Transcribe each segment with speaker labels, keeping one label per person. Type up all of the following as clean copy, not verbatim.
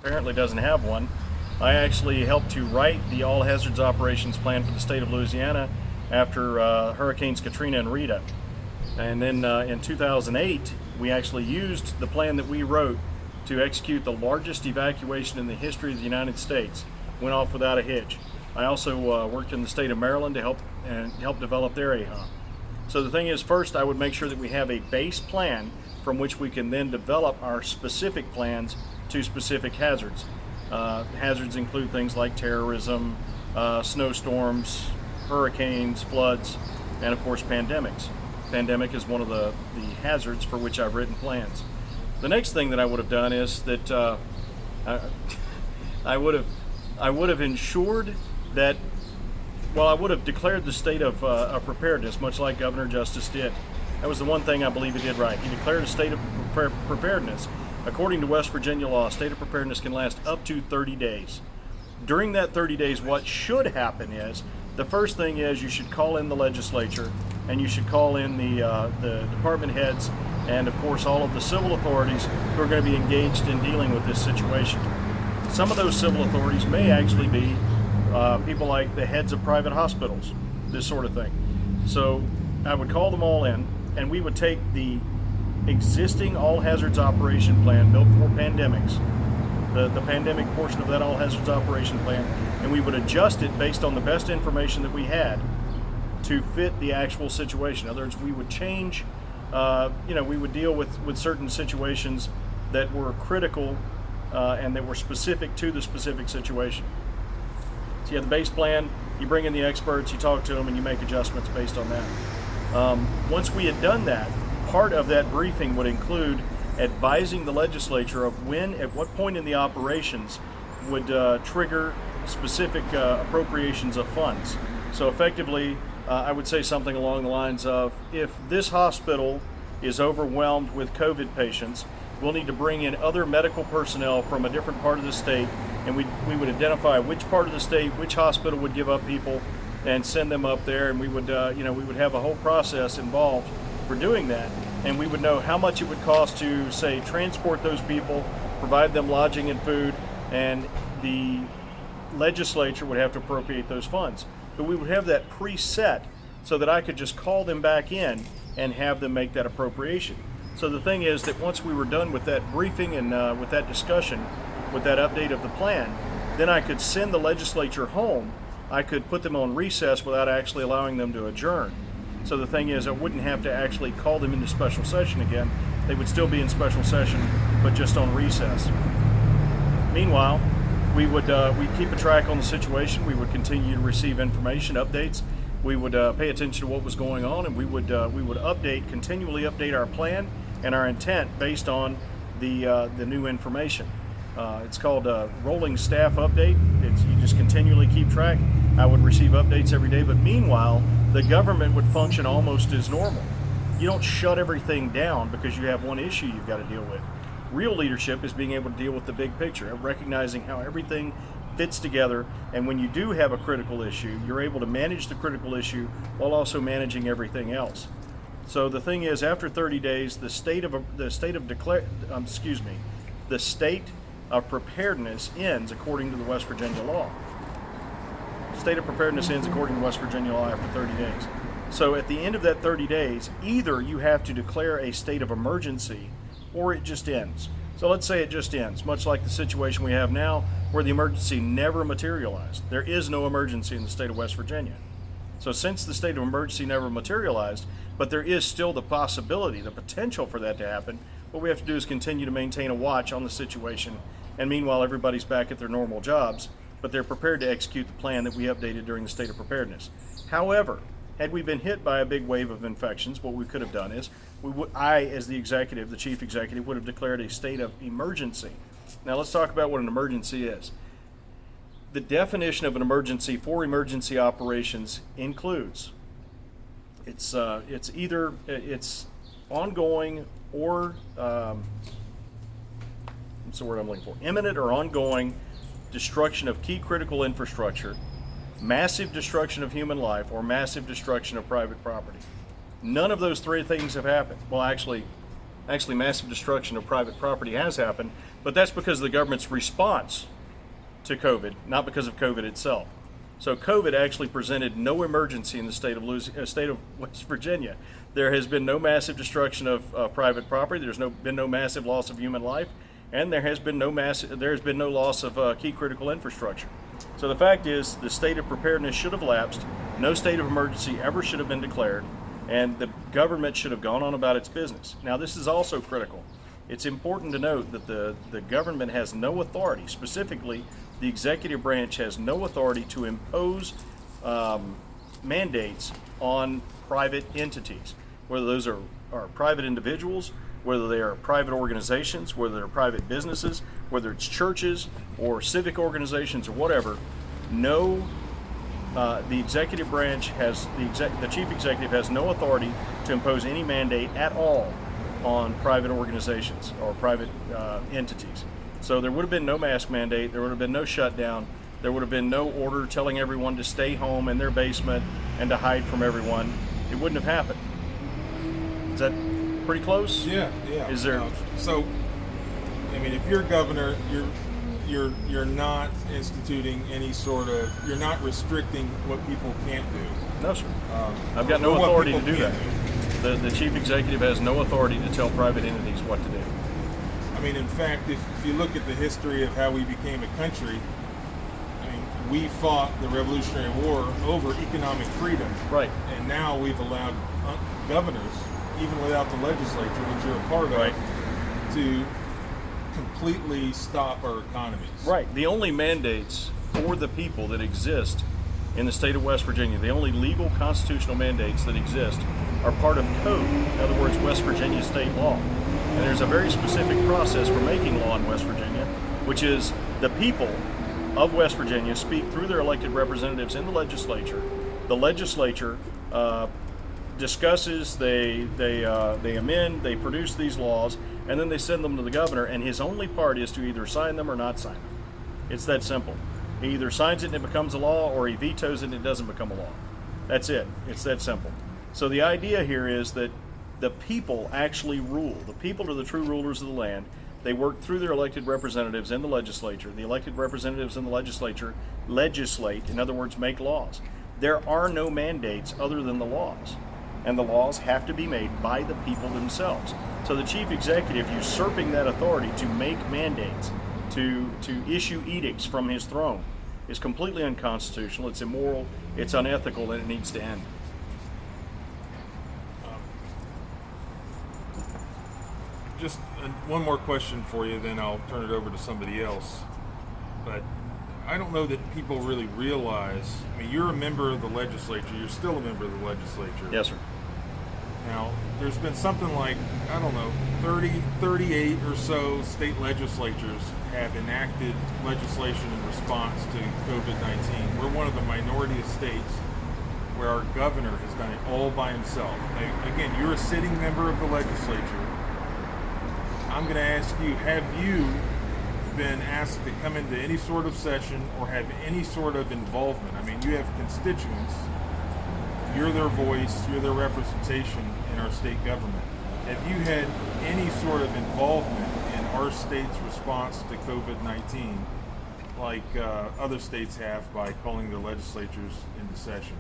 Speaker 1: apparently doesn't have one. I actually helped to write the All Hazards Operations Plan for the state of Louisiana after Hurricanes Katrina and Rita. And then in 2008, we actually used the plan that we wrote to execute the largest evacuation in the history of the United States. Went off without a hitch. I also worked in the state of Maryland to help develop their AHA. So the thing is, first I would make sure that we have a base plan from which we can then develop our specific plans to specific hazards. Hazards include things like terrorism, snowstorms, hurricanes, floods, and of course pandemics. Pandemic is one of the hazards for which I've written plans. The next thing that I would have done is that I would have ensured that, well, I would have declared the state of preparedness, much like Governor Justice did. That was the one thing I believe he did right. He declared a state of preparedness. According to West Virginia law, a state of preparedness can last up to 30 days. During that 30 days, what should happen is, the first thing is you should call in the legislature, and you should call in the department heads, and of course all of the civil authorities who are going to be engaged in dealing with this situation. Some of those civil authorities may actually be people like the heads of private hospitals, this sort of thing. So I would call them all in, and we would take the existing all hazards operation plan built for pandemics, the pandemic portion of that all hazards operation plan, and we would adjust it based on the best information that we had to fit the actual situation. In other words, we would change, we would deal with certain situations that were critical and that were specific to the specific situation. So you have the base plan, you bring in the experts, you talk to them, and you make adjustments based on that. Once we had done that, part of that briefing would include advising the legislature of when, at what point in the operations would trigger specific appropriations of funds. So effectively, I would say something along the lines of, if this hospital is overwhelmed with COVID patients, we'll need to bring in other medical personnel from a different part of the state, and we would identify which part of the state, which hospital would give up people, and send them up there, and we would have a whole process involved for doing that, and we would know how much it would cost to, say, transport those people, provide them lodging and food, and the legislature would have to appropriate those funds. But we would have that preset so that I could just call them back in and have them make that appropriation. So the thing is that once we were done with that briefing and with that discussion, with that update of the plan, then I could send the legislature home. I could put them on recess without actually allowing them to adjourn. So the thing is, I wouldn't have to actually call them into special session again. They would still be in special session, but just on recess. Meanwhile, we'd keep a track on the situation. We would continue to receive information, updates. We would pay attention to what was going on, and we would continually update our plan and our intent based on the new information. It's called a rolling staff update. You just continually keep track. I would receive updates every day, but meanwhile, the government would function almost as normal. You don't shut everything down because you have one issue you've got to deal with. Real leadership is being able to deal with the big picture, recognizing how everything fits together, and when you do have a critical issue, you're able to manage the critical issue while also managing everything else. So the thing is, after 30 days, the state of preparedness ends according to the West Virginia law. State of preparedness ends according to West Virginia law after 30 days. So at the end of that 30 days, either you have to declare a state of emergency or it just ends. So let's say it just ends, much like the situation we have now where the emergency never materialized. There is no emergency in the state of West Virginia. So since the state of emergency never materialized, but there is still the possibility, the potential for that to happen, what we have to do is continue to maintain a watch on the situation, and meanwhile everybody's back at their normal jobs, but they're prepared to execute the plan that we updated during the state of preparedness. However, had we been hit by a big wave of infections, what we could have done is, I, as the executive, the chief executive, would have declared a state of emergency. Now let's talk about what an emergency is. The definition of an emergency for emergency operations includes, it's ongoing or, what's the word I'm looking for? Imminent or ongoing destruction of key critical infrastructure, massive destruction of human life, or massive destruction of private property. None of those three things have happened. Well, actually, Actually, massive destruction of private property has happened, but that's because of the government's response to COVID, not because of COVID itself. So COVID actually presented no emergency in the state of West Virginia. There has been no massive destruction of private property. There's been no massive loss of human life, and there has been no loss of key critical infrastructure. So the fact is, the state of preparedness should have lapsed. No state of emergency ever should have been declared, and the government should have gone on about its business. Now, this is also critical. It's important to note that the government has no authority, specifically the executive branch has no authority to impose mandates on private entities, whether those are private individuals, whether they are private organizations, whether they're private businesses, whether it's churches or civic organizations or whatever. No, the executive branch has, the chief executive has no authority to impose any mandate at all on private organizations or private entities. So there would have been no mask mandate, there would have been no shutdown, there would have been no order telling everyone to stay home in their basement and to hide from everyone. It wouldn't have happened. Is that pretty close?
Speaker 2: Yeah.
Speaker 1: Is there?
Speaker 2: So, I mean, if you're governor, you're not instituting any sort of, you're not restricting what people can't do.
Speaker 1: No, sir. I've got no authority to do that. The chief executive has no authority to tell private entities what to do.
Speaker 2: I mean, in fact, if you look at the history of how we became a country, I mean, we fought the Revolutionary War over economic freedom.
Speaker 1: Right.
Speaker 2: And now we've allowed governors, even without the legislature, which you're a part
Speaker 1: right.
Speaker 2: of, to completely stop our economies.
Speaker 1: Right. The only mandates for the people that exist in the state of West Virginia, the only legal constitutional mandates that exist are part of code, in other words, West Virginia state law. And there's a very specific process for making law in West Virginia, which is the people of West Virginia speak through their elected representatives in the legislature. The legislature discusses, they amend, they produce these laws, and then they send them to the governor, and his only part is to either sign them or not sign them. It's that simple. He either signs it and it becomes a law, or he vetoes it and it doesn't become a law. That's it. It's that simple. So the idea here is that the people actually rule. The people are the true rulers of the land. They work through their elected representatives in the legislature. The elected representatives in the legislature legislate, in other words, make laws. There are no mandates other than the laws, and the laws have to be made by the people themselves. So the chief executive usurping that authority to make mandates, to issue edicts from his throne, is completely unconstitutional, it's immoral, it's unethical, and it needs to end.
Speaker 2: Just one more question for you, then I'll turn it over to somebody else. But I don't know that people really realize, I mean, you're a member of the legislature, you're still a member of the legislature.
Speaker 1: Yes, sir.
Speaker 2: Now, there's been something like, I don't know, 38 or so state legislatures have enacted legislation in response to COVID-19. We're one of the minority of states where our governor has done it all by himself. Now, again, you're a sitting member of the legislature. I'm going to ask you, have you been asked to come into any sort of session or have any sort of involvement? I mean, you have constituents. You're their voice, you're their representation in our state government. Have you had any sort of involvement in our state's response to COVID-19 like other states have by calling their legislatures into session?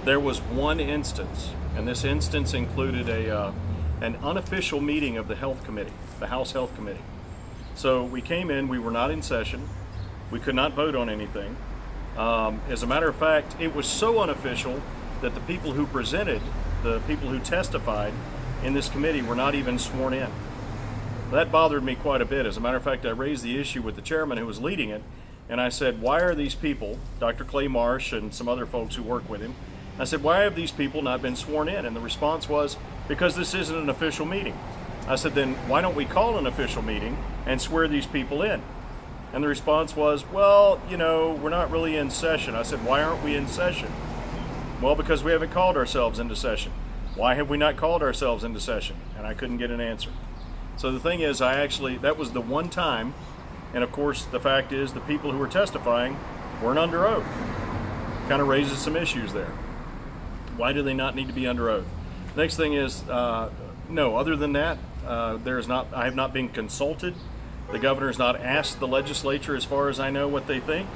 Speaker 1: There was one instance, and this instance included an unofficial meeting of the Health Committee, the House Health Committee. So we came in, we were not in session, we could not vote on anything. As a matter of fact, it was so unofficial that the people who presented, the people who testified in this committee were not even sworn in. That bothered me quite a bit. As a matter of fact, I raised the issue with the chairman who was leading it, and I said, why are these people, Dr. Clay Marsh and some other folks who work with him, I said, why have these people not been sworn in? And the response was, because this isn't an official meeting. I said, then why don't we call an official meeting and swear these people in? And the response was, well, you know, we're not really in session. I said, why aren't we in session? Well, because we haven't called ourselves into session. Why have we not called ourselves into session? And I couldn't get an answer. So the thing is, that was the one time, and of course the fact is the people who were testifying weren't under oath. Kind of raises some issues there. Why do they not need to be under oath? Next thing is, no, other than that, I have not been consulted. The governor's not asked the legislature, as far as I know, what they think.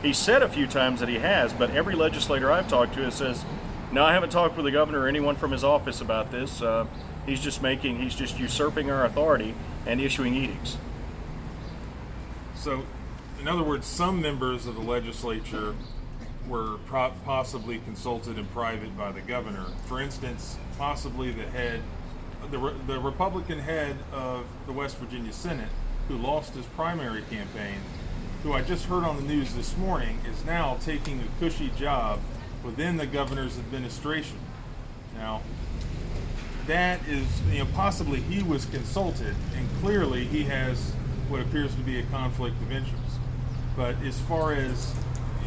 Speaker 1: He said a few times that he has, but every legislator I've talked to says, no, I haven't talked with the governor or anyone from his office about this. He's just usurping our authority and issuing edicts.
Speaker 2: So, in other words, some members of the legislature were possibly consulted in private by the governor. For instance, possibly the Republican head of the West Virginia Senate, who lost his primary campaign, who I just heard on the news this morning, is now taking a cushy job within the governor's administration. Now, that is, possibly he was consulted, and clearly he has what appears to be a conflict of interest. But as far as,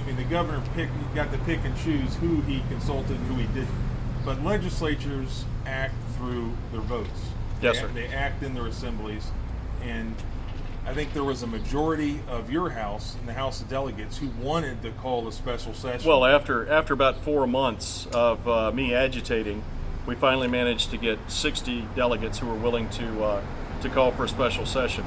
Speaker 2: the governor got to pick and choose who he consulted and who he didn't. But legislatures act through their votes.
Speaker 1: Yes, sir.
Speaker 2: They act in their assemblies, and I think there was a majority of your House, in the House of Delegates, who wanted to call a special session.
Speaker 1: Well, after about 4 months of me agitating, we finally managed to get 60 delegates who were willing to call for a special session.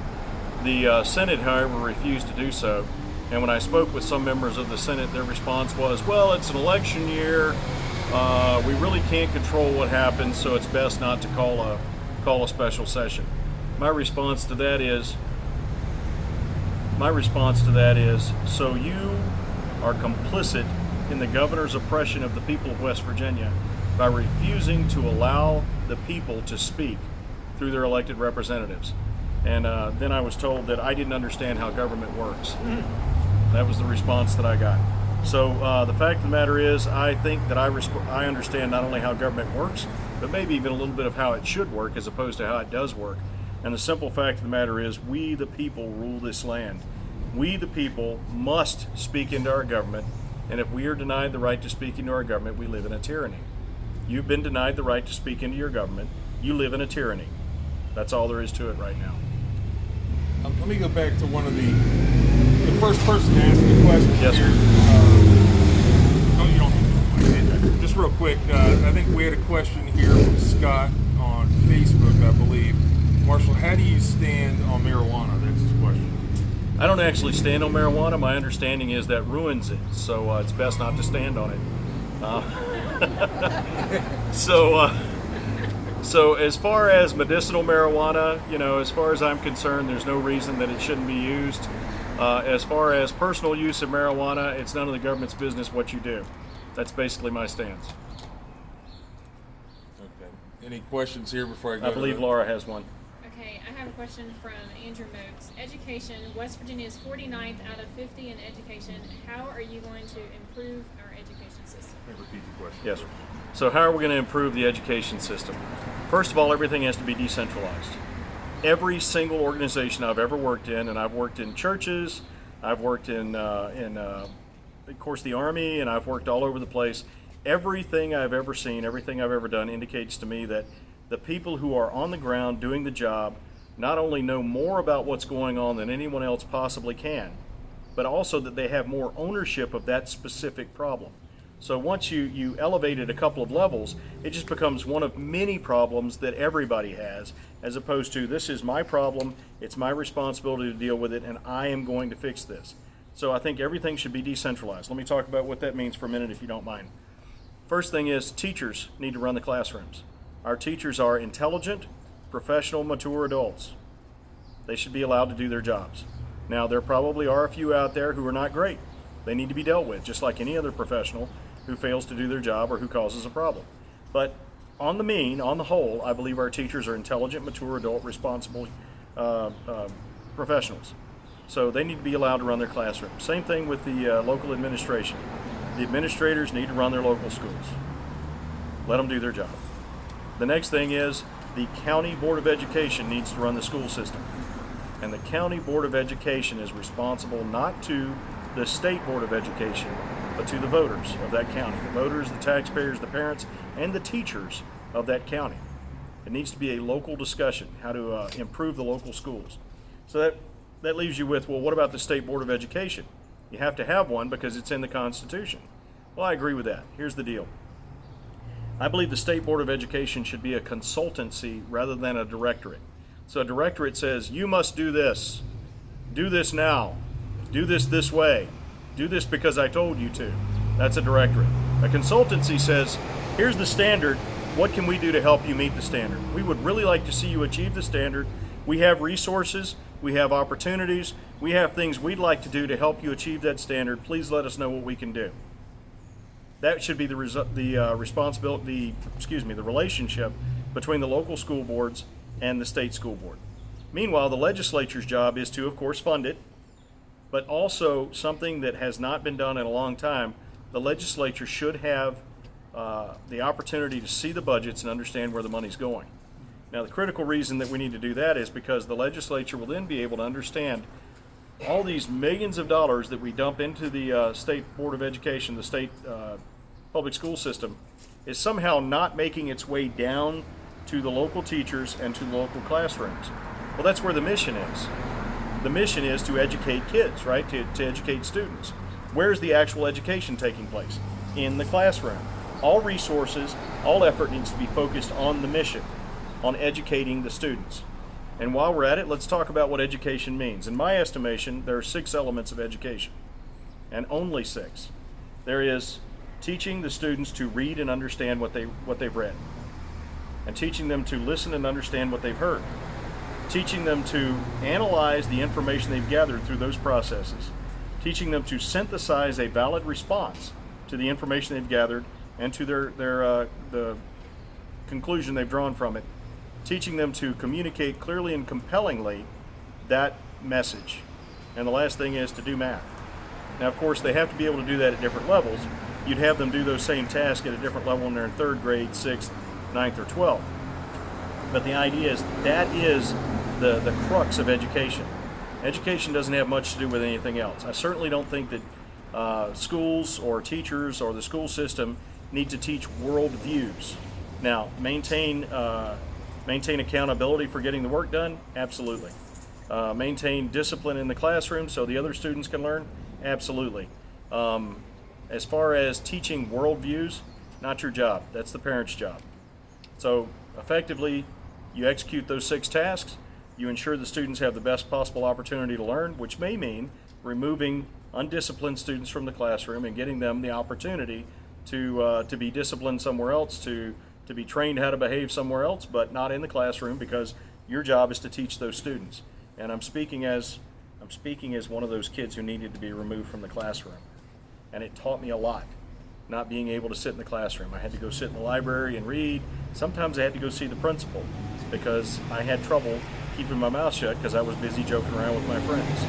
Speaker 1: The Senate, however, refused to do so. And when I spoke with some members of the Senate, their response was, well, it's an election year. We really can't control what happens, so it's best not to call a special session. My response to that is, so you are complicit in the governor's oppression of the people of West Virginia by refusing to allow the people to speak through their elected representatives. And then I was told that I didn't understand how government works. That was the response that I got. So the fact of the matter is, I think that I understand not only how government works, but maybe even a little bit of how it should work as opposed to how it does work. And the simple fact of the matter is, we the people rule this land. We the people must speak into our government, and if we are denied the right to speak into our government, we live in a tyranny. You've been denied the right to speak into your government. You live in a tyranny. That's all there is to it right now.
Speaker 2: Let me go back to one of the first person to ask the question.
Speaker 1: Yes,
Speaker 2: here.
Speaker 1: sir.
Speaker 2: You don't. Just real quick, I think we had a question here from Scott on Facebook, I believe. Marshall, how do you stand on marijuana? That's his question.
Speaker 1: I don't actually stand on marijuana. My understanding is that ruins it, so it's best not to stand on it. So as far as medicinal marijuana, as far as I'm concerned, there's no reason that it shouldn't be used. As far as personal use of marijuana, it's none of the government's business what you do. That's basically my stance.
Speaker 2: Okay. Any questions here before I go?
Speaker 1: I believe Laura has one.
Speaker 3: Okay, I have a question from Andrew Moakes. Education, West Virginia is 49th out of 50 in education. How are you going to improve our education system?
Speaker 2: Repeat the question.
Speaker 1: Yes, sir. So how are we going to improve the education system? First of all, everything has to be decentralized. Every single organization I've ever worked in, and I've worked in churches, I've worked in of course, the Army, and I've worked all over the place. Everything I've ever seen, everything I've ever done indicates to me that the people who are on the ground doing the job not only know more about what's going on than anyone else possibly can, but also that they have more ownership of that specific problem. So once you elevate it a couple of levels, it just becomes one of many problems that everybody has, as opposed to, this is my problem, it's my responsibility to deal with it, and I am going to fix this. So I think everything should be decentralized. Let me talk about what that means for a minute, if you don't mind. First thing is, teachers need to run the classrooms. Our teachers are intelligent, professional, mature adults. They should be allowed to do their jobs. Now, there probably are a few out there who are not great. They need to be dealt with, just like any other professional who fails to do their job or who causes a problem. But on the whole, I believe our teachers are intelligent, mature, adult, responsible professionals. So they need to be allowed to run their classroom. Same thing with the local administration. The administrators need to run their local schools. Let them do their job. The next thing is, the County Board of Education needs to run the school system. And the County Board of Education is responsible not to the State Board of Education, but to the voters of that county. The voters, the taxpayers, the parents, and the teachers of that county. It needs to be a local discussion, how to improve the local schools. So that leaves you with, well, what about the State Board of Education? You have to have one because it's in the Constitution. Well, I agree with that. Here's the deal. I believe the State Board of Education should be a consultancy rather than a directorate. So a directorate says, you must do this now, do this way, do this because I told you to. That's a directorate. A consultancy says, here's the standard, what can we do to help you meet the standard? We would really like to see you achieve the standard. We have resources, we have opportunities, we have things we'd like to do to help you achieve that standard. Please let us know what we can do. That should be the relationship between the local school boards and the state school board. Meanwhile, the legislature's job is to, of course, fund it, but also something that has not been done in a long time, the legislature should have the opportunity to see the budgets and understand where the money's going. Now, the critical reason that we need to do that is because the legislature will then be able to understand all these millions of dollars that we dump into the State Board of Education, the state public school system, is somehow not making its way down to the local teachers and to the local classrooms. Well, that's where the mission is. The mission is to educate kids, right? To educate students. Where's the actual education taking place? In the classroom. All resources, all effort needs to be focused on the mission, on educating the students. And while we're at it, let's talk about what education means. In my estimation, there are 6 elements of education, and only 6. There is teaching the students to read and understand what they've read, and teaching them to listen and understand what they've heard, teaching them to analyze the information they've gathered through those processes, teaching them to synthesize a valid response to the information they've gathered and to the conclusion they've drawn from it, teaching them to communicate clearly and compellingly that message. And the last thing is to do math. Now, of course, they have to be able to do that at different levels. You'd have them do those same tasks at a different level when they're in 3rd grade, 6th, 9th, or 12th. But the idea is that is the crux of education. Education doesn't have much to do with anything else. I certainly don't think that schools or teachers or the school system need to teach worldviews. Now, maintain accountability for getting the work done? Absolutely. Maintain discipline in the classroom so the other students can learn? Absolutely. As far as teaching worldviews, not your job. That's the parent's job. So effectively, you execute those 6 tasks, you ensure the students have the best possible opportunity to learn, which may mean removing undisciplined students from the classroom and getting them the opportunity to be disciplined somewhere else, to be trained how to behave somewhere else, but not in the classroom, because your job is to teach those students. And I'm speaking as one of those kids who needed to be removed from the classroom. And it taught me a lot, not being able to sit in the classroom. I had to go sit in the library and read. Sometimes I had to go see the principal because I had trouble keeping my mouth shut because I was busy joking around with my friends.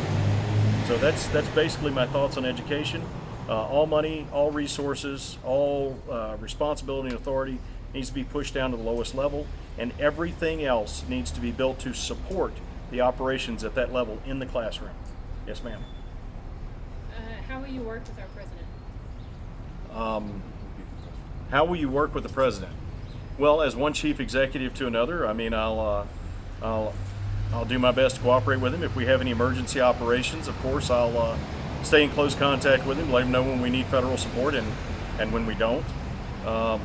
Speaker 1: So that's basically my thoughts on education. All money, all resources, all responsibility and authority needs to be pushed down to the lowest level, and everything else needs to be built to support the operations at that level in the classroom. Yes, ma'am.
Speaker 3: How will you work with our president?
Speaker 1: How will you work with the president? Well, as one chief executive to another, I mean, I'll do my best to cooperate with him. If we have any emergency operations, of course, I'll stay in close contact with him, let him know when we need federal support and when we don't. I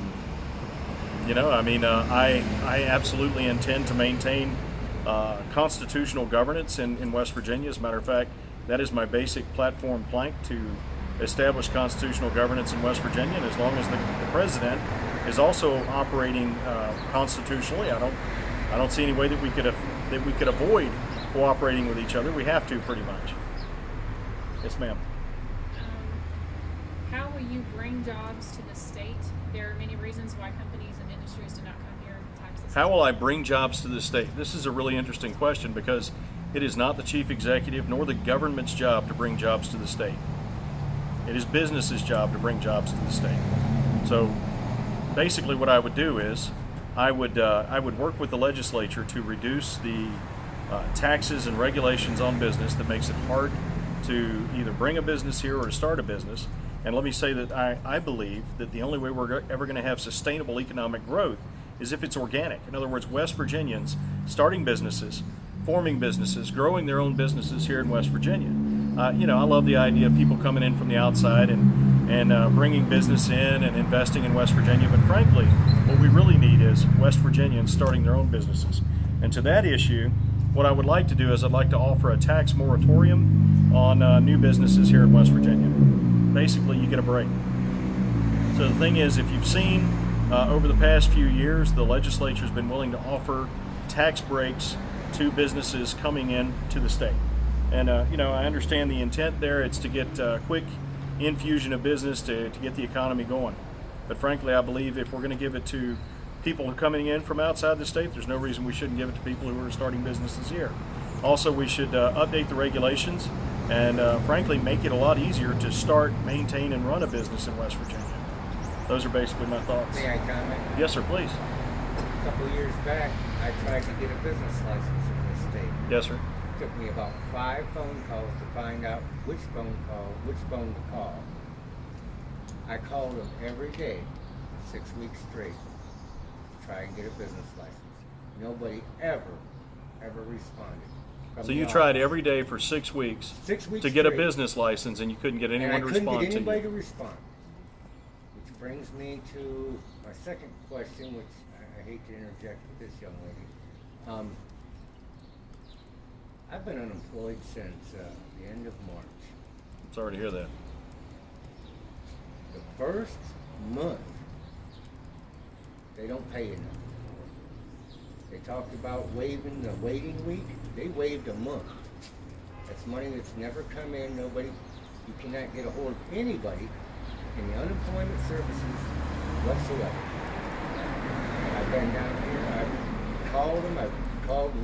Speaker 1: absolutely intend to maintain constitutional governance in West Virginia. As a matter of fact, that is my basic platform plank, to establish constitutional governance in West Virginia. And as long as the president is also operating constitutionally, I don't see any way that we could avoid cooperating with each other. We have to, pretty much. Yes, ma'am.
Speaker 3: How will you bring jobs to the state? There are many reasons why companies and industries do not come here. Taxes.
Speaker 1: How will I bring jobs to the state? This is a really interesting question, because it is not the chief executive nor the government's job to bring jobs to the state. It is business's job to bring jobs to the state. So basically what I would do is I would work with the legislature to reduce the taxes and regulations on business that makes it hard to either bring a business here or to start a business. And let me say that I believe that the only way we're ever going to have sustainable economic growth is if it's organic. In other words, West Virginians starting businesses, forming businesses, growing their own businesses here in West Virginia. I love the idea of people coming in from the outside and and bringing business in and investing in West Virginia. But frankly, what we really need is West Virginians starting their own businesses. And to that issue, what I would like to do is I'd like to offer a tax moratorium on new businesses here in West Virginia. Basically, you get a break. So the thing is, if you've seen over the past few years, the legislature's been willing to offer tax breaks to businesses coming in to the state. And I understand the intent there. It's to get quick infusion of business to get the economy going. But frankly, I believe if we're going to give it to people who are coming in from outside the state, there's no reason we shouldn't give it to people who are starting businesses here. Also, we should update the regulations and frankly make it a lot easier to start, maintain, and run a business in West Virginia. Those are basically my thoughts.
Speaker 4: May I comment?
Speaker 1: Yes, sir, please.
Speaker 4: A couple of years back, I tried to get a business license in this state.
Speaker 1: Yes, sir.
Speaker 4: It took me about 5 phone calls to find out which phone to call. I called them every day for 6 weeks straight to try and get a business license. Nobody ever responded.
Speaker 1: So you tried every day for 6 weeks,
Speaker 4: 6 weeks
Speaker 1: to get a
Speaker 4: straight.
Speaker 1: business license, and you couldn't get anyone to respond
Speaker 4: And I couldn't get anybody
Speaker 1: to
Speaker 4: to
Speaker 1: you.
Speaker 4: respond. Which brings me to my second question, which I hate to interject with this young lady. I've been unemployed since the end of March.
Speaker 1: Sorry to hear that.
Speaker 4: The first month, they don't pay enough. They talked about waiving the waiting week. They waived a month. That's money that's never come in. You cannot get a hold of anybody in the unemployment services whatsoever. I've been down here, I've called them, and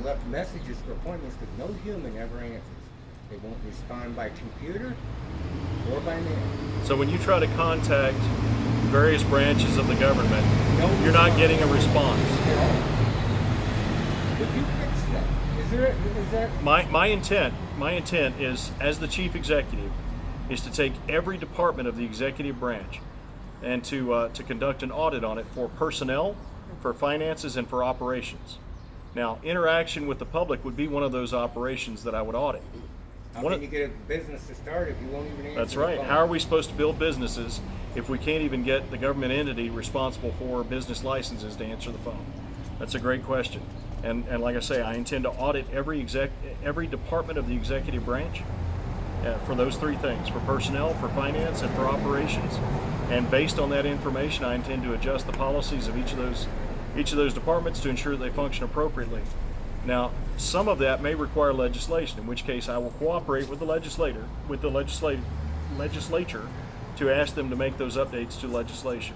Speaker 4: left messages for appointments, but no human ever answers. They won't respond by computer or by mail.
Speaker 1: So when you try to contact various branches of the government,
Speaker 4: No
Speaker 1: you're not
Speaker 4: response
Speaker 1: getting a response.
Speaker 4: at all. Would you fix that? Is that
Speaker 1: My intent is, as the chief executive, is to take every department of the executive branch and to conduct an audit on it for personnel, for finances, and for operations. Now, interaction with the public would be one of those operations that I would audit.
Speaker 4: How can you get a business to start if you won't even answer
Speaker 1: That's
Speaker 4: the
Speaker 1: right.
Speaker 4: phone?
Speaker 1: How are we supposed to build businesses if we can't even get the government entity responsible for business licenses to answer the phone? That's a great question. And like I say, I intend to audit every department of the executive branch for those 3 things: for personnel, for finance, and for operations. And based on that information, I intend to adjust the policies of each of those departments to ensure that they function appropriately. Now, some of that may require legislation, in which case I will cooperate with the legislature to ask them to make those updates to legislation.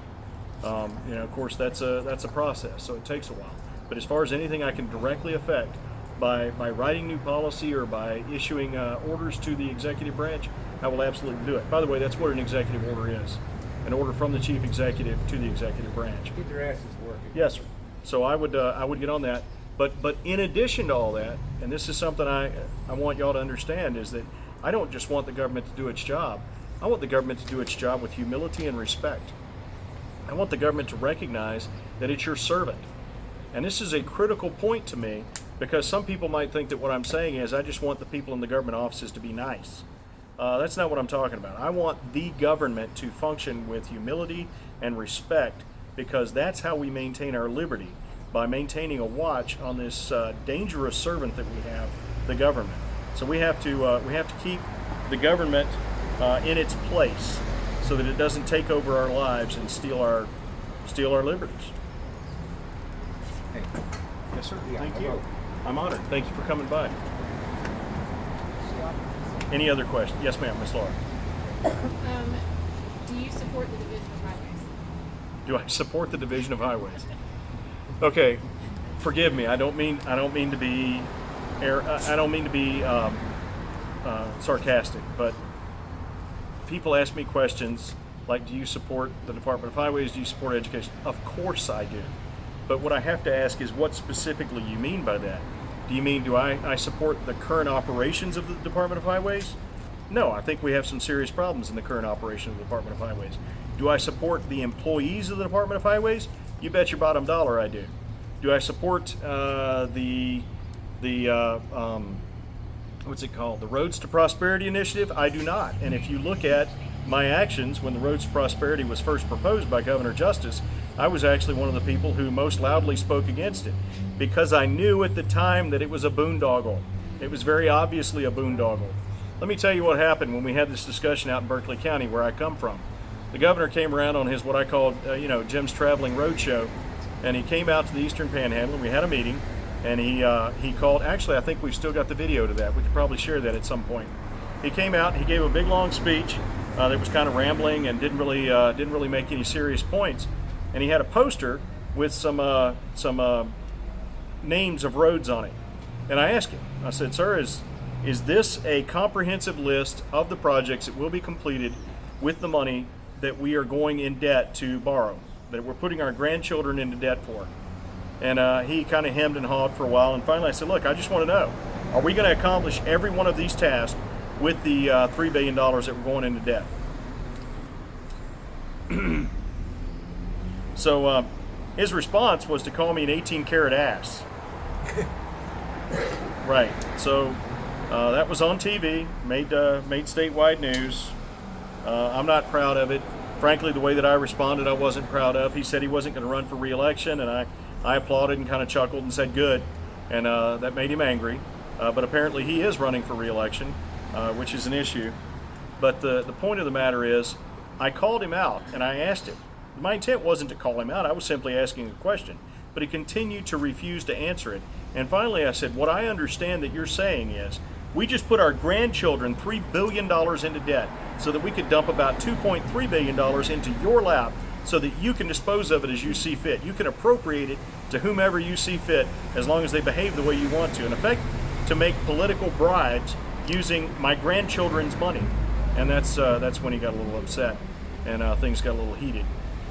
Speaker 1: Of course, that's a process, so it takes a while. But as far as anything I can directly affect by writing new policy or by issuing orders to the executive branch, I will absolutely do it. By the way, that's what an executive order is: an order from the chief executive to the executive branch.
Speaker 4: Get their asses working.
Speaker 1: Yes, sir. So I would get on that. But in addition to all that, and this is something I want y'all to understand, is that I don't just want the government to do its job. I want the government to do its job with humility and respect. I want the government to recognize that it's your servant. And this is a critical point to me, because some people might think that what I'm saying is I just want the people in the government offices to be nice. That's not what I'm talking about. I want the government to function with humility and respect, because that's how we maintain our liberty, by maintaining a watch on this dangerous servant that we have, the government. So we have to keep the government in its place, so that it doesn't take over our lives and steal our liberties.
Speaker 4: Thank you.
Speaker 1: Yes, sir.
Speaker 4: Yeah,
Speaker 1: Thank you.
Speaker 4: hello.
Speaker 1: I'm honored. Thank you for coming by. Any other questions? Yes, ma'am, Miss Laura.
Speaker 3: Do you support the division of highways?
Speaker 1: Do I support the division of highways? Okay, forgive me. I don't mean to be sarcastic, but people ask me questions like, "Do you support the Department of Highways? Do you support education?" Of course I do. But what I have to ask is, what specifically you mean by that? Do you mean, do I support the current operations of the Department of Highways? No, I think we have some serious problems in the current operation of the Department of Highways. Do I support the employees of the Department of Highways? You bet your bottom dollar I do. Do I support the what's it called? The Roads to Prosperity Initiative? I do not. And if you look at my actions when the Roads to Prosperity was first proposed by Governor Justice, I was actually one of the people who most loudly spoke against it, because I knew at the time that it was a boondoggle. It was very obviously a boondoggle. Let me tell you what happened when we had this discussion out in Berkeley County, where I come from. The governor came around on his what I called, Jim's Traveling Roadshow, and he came out to the Eastern Panhandle, and we had a meeting, and he called. Actually, I think we've still got the video to that. We could probably share that at some point. He came out, he gave a big long speech that was kind of rambling and didn't really make any serious points, and he had a poster with some names of roads on it. And I asked him, I said, "Sir, is this a comprehensive list of the projects that will be completed with the money that we are going in debt to borrow, that we're putting our grandchildren into debt for?" And he kind of hemmed and hawed for a while, and finally I said, "Look, I just want to know, are we going to accomplish every one of these tasks with the $3 billion that we're going into debt?" So his response was to call me an 18-karat ass. Right. So that was on TV, made statewide news. I'm not proud of it. Frankly, the way that I responded, I wasn't proud of. He said he wasn't going to run for re-election, and I applauded and kind of chuckled and said good, and that made him angry. But apparently he is running for re-election, which is an issue. But the point of the matter is, I called him out and I asked him. My intent wasn't to call him out, I was simply asking a question. But he continued to refuse to answer it. And finally I said, what I understand that you're saying is, we just put our grandchildren $3 billion into debt so that we could dump about $2.3 billion into your lap so that you can dispose of it as you see fit. You can appropriate it to whomever you see fit as long as they behave the way you want to. In effect, to make political bribes using my grandchildren's money. And that's when he got a little upset and things got a little heated.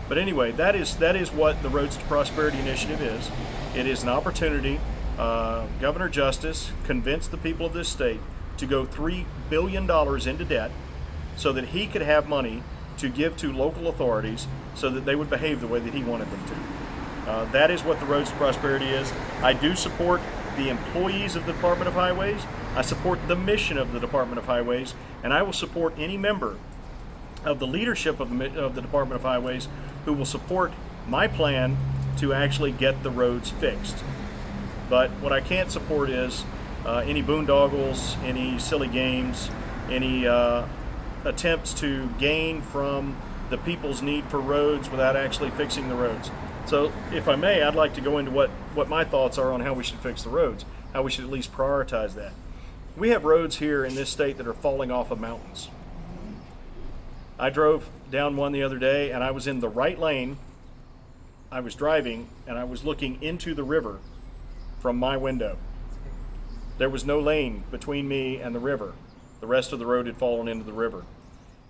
Speaker 1: But anyway, that is what the Roads to Prosperity Initiative is. It is an opportunity. Governor Justice convinced the people of this state to go $3 billion into debt so that he could have money to give to local authorities so that they would behave the way that he wanted them to. That is what the Roads to Prosperity is. I do support the employees of the Department of Highways. I support the mission of the Department of Highways, and I will support any member of the leadership of the Department of Highways who will support my plan to actually get the roads fixed. But what I can't support is any boondoggles, any silly games, any attempts to gain from the people's need for roads without actually fixing the roads. So if I may, I'd like to go into what my thoughts are on how we should fix the roads, how we should at least prioritize that. We have roads here in this state that are falling off of mountains. I drove down one the other day and I was in the right lane. I was driving and I was looking into the river from my window. There was no lane between me and the river. The rest of the road had fallen into the river.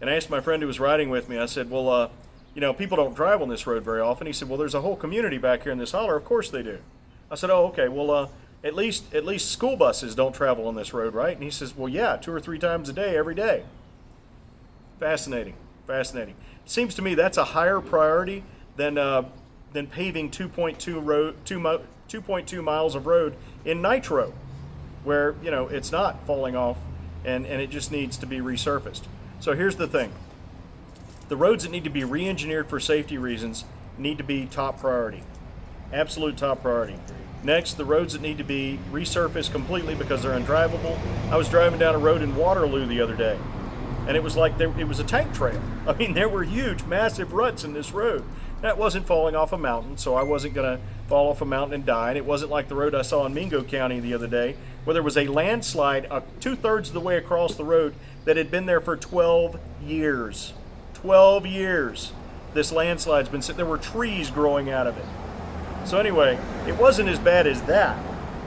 Speaker 1: And I asked my friend who was riding with me, I said, well, people don't drive on this road very often. He said, well, there's a whole community back here in this holler. Of course they do. I said, oh, okay, well, at least school buses don't travel on this road, right? And he says, well, yeah, 2 or 3 times a day, every day. Fascinating. It seems to me that's a higher priority than paving 2.2 miles of road in nitro, where it's not falling off and it just needs to be resurfaced. So here's the thing: the roads that need to be re-engineered for safety reasons need to be top priority, absolute top priority. Next, the roads that need to be resurfaced completely because they're undrivable. I was driving down a road in Waterloo the other day, and it was like it was a tank trail. I mean, there were huge, massive ruts in this road. That wasn't falling off a mountain, so I wasn't going to fall off a mountain and die. And it wasn't like the road I saw in Mingo County the other day, where there was a landslide 2/3 of the way across the road that had been there for 12 years. 12 years. This landslide's been sitting. There were trees growing out of it. So anyway, it wasn't as bad as that,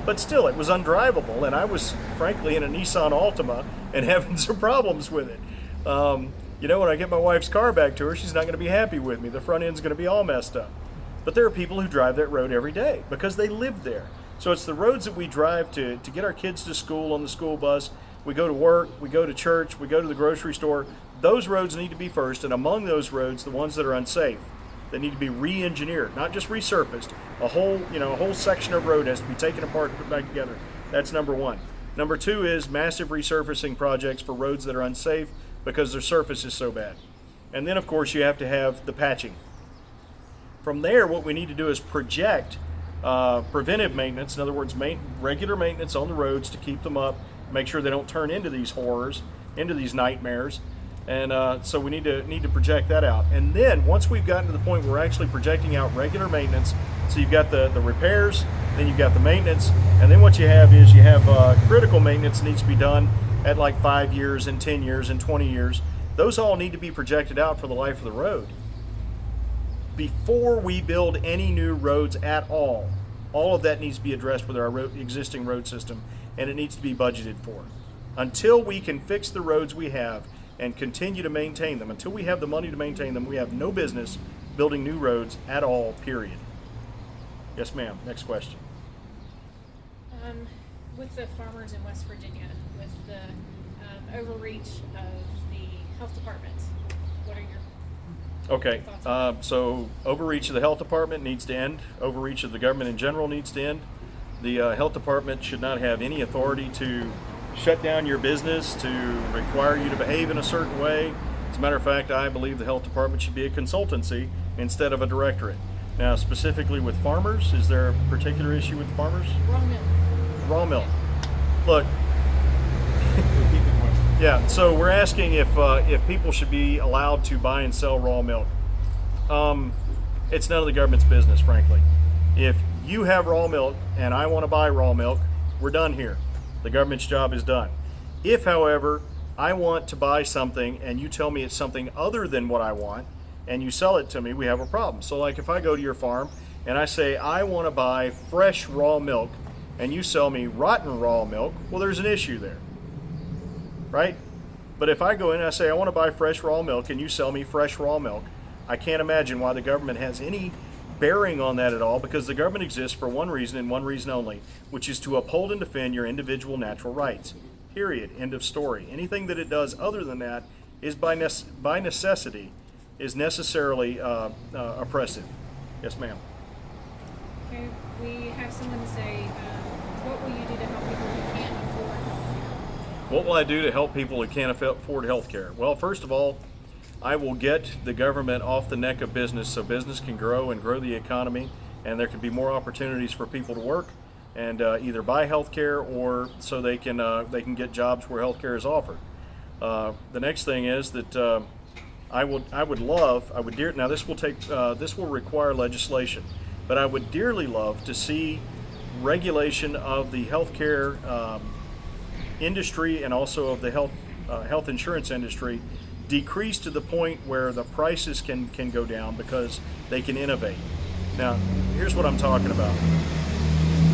Speaker 1: but still, it was undrivable, and I was, frankly, in a Nissan Altima and having some problems with it. When I get my wife's car back to her, she's not going to be happy with me. The front end's going to be all messed up. But there are people who drive that road every day because they live there. So it's the roads that we drive to get our kids to school on the school bus. We go to work, we go to church, we go to the grocery store. Those roads need to be first, and among those roads, the ones that are unsafe, that need to be re-engineered, not just resurfaced. A whole section of road has to be taken apart and put back together. That's number one. Number two is massive resurfacing projects for roads that are unsafe because their surface is so bad. And then, of course, you have to have the patching. From there, what we need to do is project preventive maintenance, in other words, regular maintenance on the roads to keep them up, make sure they don't turn into these horrors, into these nightmares. And so we need to project that out. And then once we've gotten to the point where we're actually projecting out regular maintenance, so you've got the repairs, then you've got the maintenance, and then what you have is you have critical maintenance that needs to be done at like 5 years and 10 years and 20 years. Those all need to be projected out for the life of the road. Before we build any new roads at all of that needs to be addressed with our existing road system, and it needs to be budgeted for. Until we can fix the roads we have and continue to maintain them, until we have the money to maintain them, we have no business building new roads at all, period. Yes, ma'am. Next question.
Speaker 3: With the farmers in West Virginia, with the overreach of the health department, what are your
Speaker 1: Okay,
Speaker 3: thoughts on that?
Speaker 1: so overreach of the health department needs to end. Overreach of the government in general needs to end. The health department should not have any authority to shut down your business, to require you to behave in a certain way. As a matter of fact, I believe the health department should be a consultancy instead of a directorate. Now, specifically with farmers, is there a particular issue with farmers?
Speaker 3: Raw milk.
Speaker 1: Raw milk. Look,
Speaker 2: Repeat the question.
Speaker 1: yeah, so we're asking if people should be allowed to buy and sell raw milk. It's none of the government's business, frankly. If you have raw milk and I want to buy raw milk, we're done here. The government's job is done. If, however, I want to buy something and you tell me it's something other than what I want and you sell it to me, we have a problem. So like if I go to your farm and I say I want to buy fresh raw milk and you sell me rotten raw milk, well, there's an issue there, right? But if I go in and I say I want to buy fresh raw milk and you sell me fresh raw milk, I can't imagine why the government has any bearing on that at all, because the government exists for one reason and one reason only, which is to uphold and defend your individual natural rights. Period. End of story. Anything that it does other than that is by necessity is necessarily oppressive. Yes, ma'am.
Speaker 3: Okay, we have someone say, what will you do to help people who can't afford healthcare?
Speaker 1: What will I do to help people who can't afford health care? Well, first of all, I will get the government off the neck of business so business can grow and grow the economy, and there can be more opportunities for people to work and either buy health care or so they can get jobs where health care is offered. The next thing is that I would dearly, now this will require legislation, but I would dearly love to see regulation of the healthcare industry and also of the health insurance industry decrease to the point where the prices can go down because they can innovate. Now, here's what I'm talking about.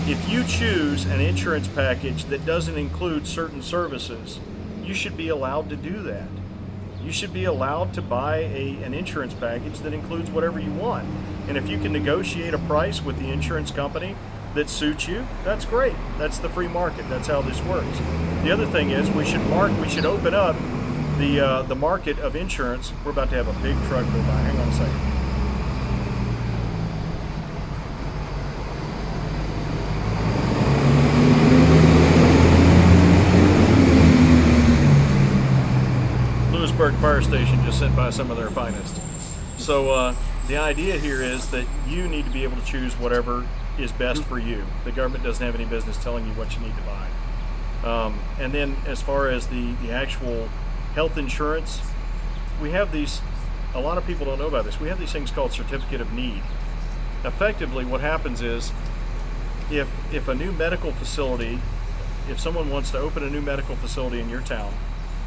Speaker 1: If you choose an insurance package that doesn't include certain services, you should be allowed to do that. You should be allowed to buy an insurance package that includes whatever you want. And if you can negotiate a price with the insurance company that suits you, that's great. That's the free market. That's how this works. The other thing is we should open up the market of insurance. We're about to have a big truck go by. Hang on a second. Lewisburg Fire Station just sent by some of their finest. So the idea here is that you need to be able to choose whatever is best for you. The government doesn't have any business telling you what you need to buy. And then as far as the actual health insurance, we have these, a lot of people don't know about this, we have these things called certificate of need. Effectively what happens is if a new medical facility, if someone wants to open a new medical facility in your town,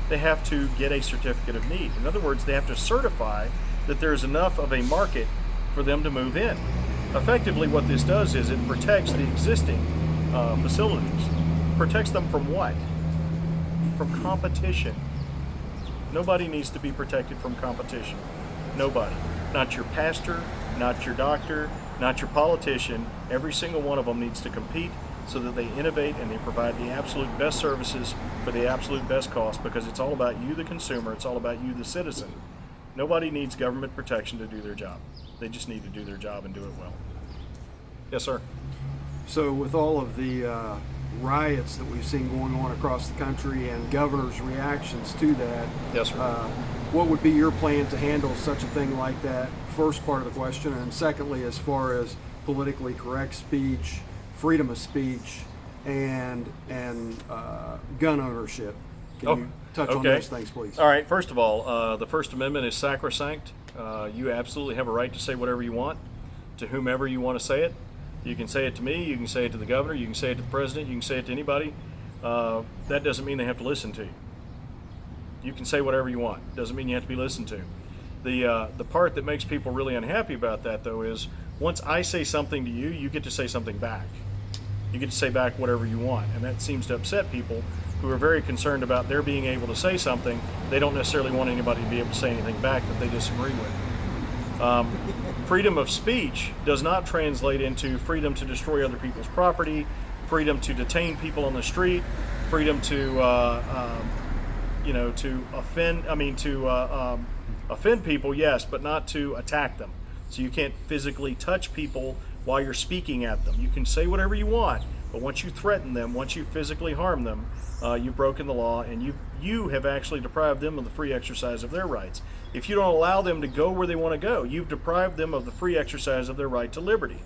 Speaker 1: they have to get a certificate of need. In other words, they have to certify that there's enough of a market for them to move in. Effectively what this does is it protects the existing facilities. Protects them from what? From competition. Nobody needs to be protected from competition. Nobody. Not your pastor, not your doctor, not your politician. Every single one of them needs to compete so that they innovate and they provide the absolute best services for the absolute best cost, because it's all about you, the consumer. It's all about you, the citizen. Nobody needs government protection to do their job. They just need to do their job and do it well. Yes, sir.
Speaker 5: So with all of the riots that we've seen going on across the country and governors' reactions to that.
Speaker 1: Yes, sir.
Speaker 5: What would be your plan to handle such a thing like that? First part of the question, and secondly, as far as politically correct speech, freedom of speech, and gun ownership. Can you touch on those things, please?
Speaker 1: All right. First of all, the First Amendment is sacrosanct. You absolutely have a right to say whatever you want to whomever you want to say it. You can say it to me. You can say it to the governor. You can say it to the president. You can say it to anybody. That doesn't mean they have to listen to you. You can say whatever you want. Doesn't mean you have to be listened to. The part that makes people really unhappy about that, though, is once I say something to you, you get to say something back. You get to say back whatever you want, and that seems to upset people who are very concerned about their being able to say something. They don't necessarily want anybody to be able to say anything back that they disagree with. Freedom of speech does not translate into freedom to destroy other people's property, freedom to detain people on the street, freedom to to offend. Offend people, yes, but not to attack them. So you can't physically touch people while you're speaking at them. You can say whatever you want, but once you threaten them, once you physically harm them, you've broken the law, and you have actually deprived them of the free exercise of their rights. If you don't allow them to go where they want to go, you've deprived them of the free exercise of their right to liberty.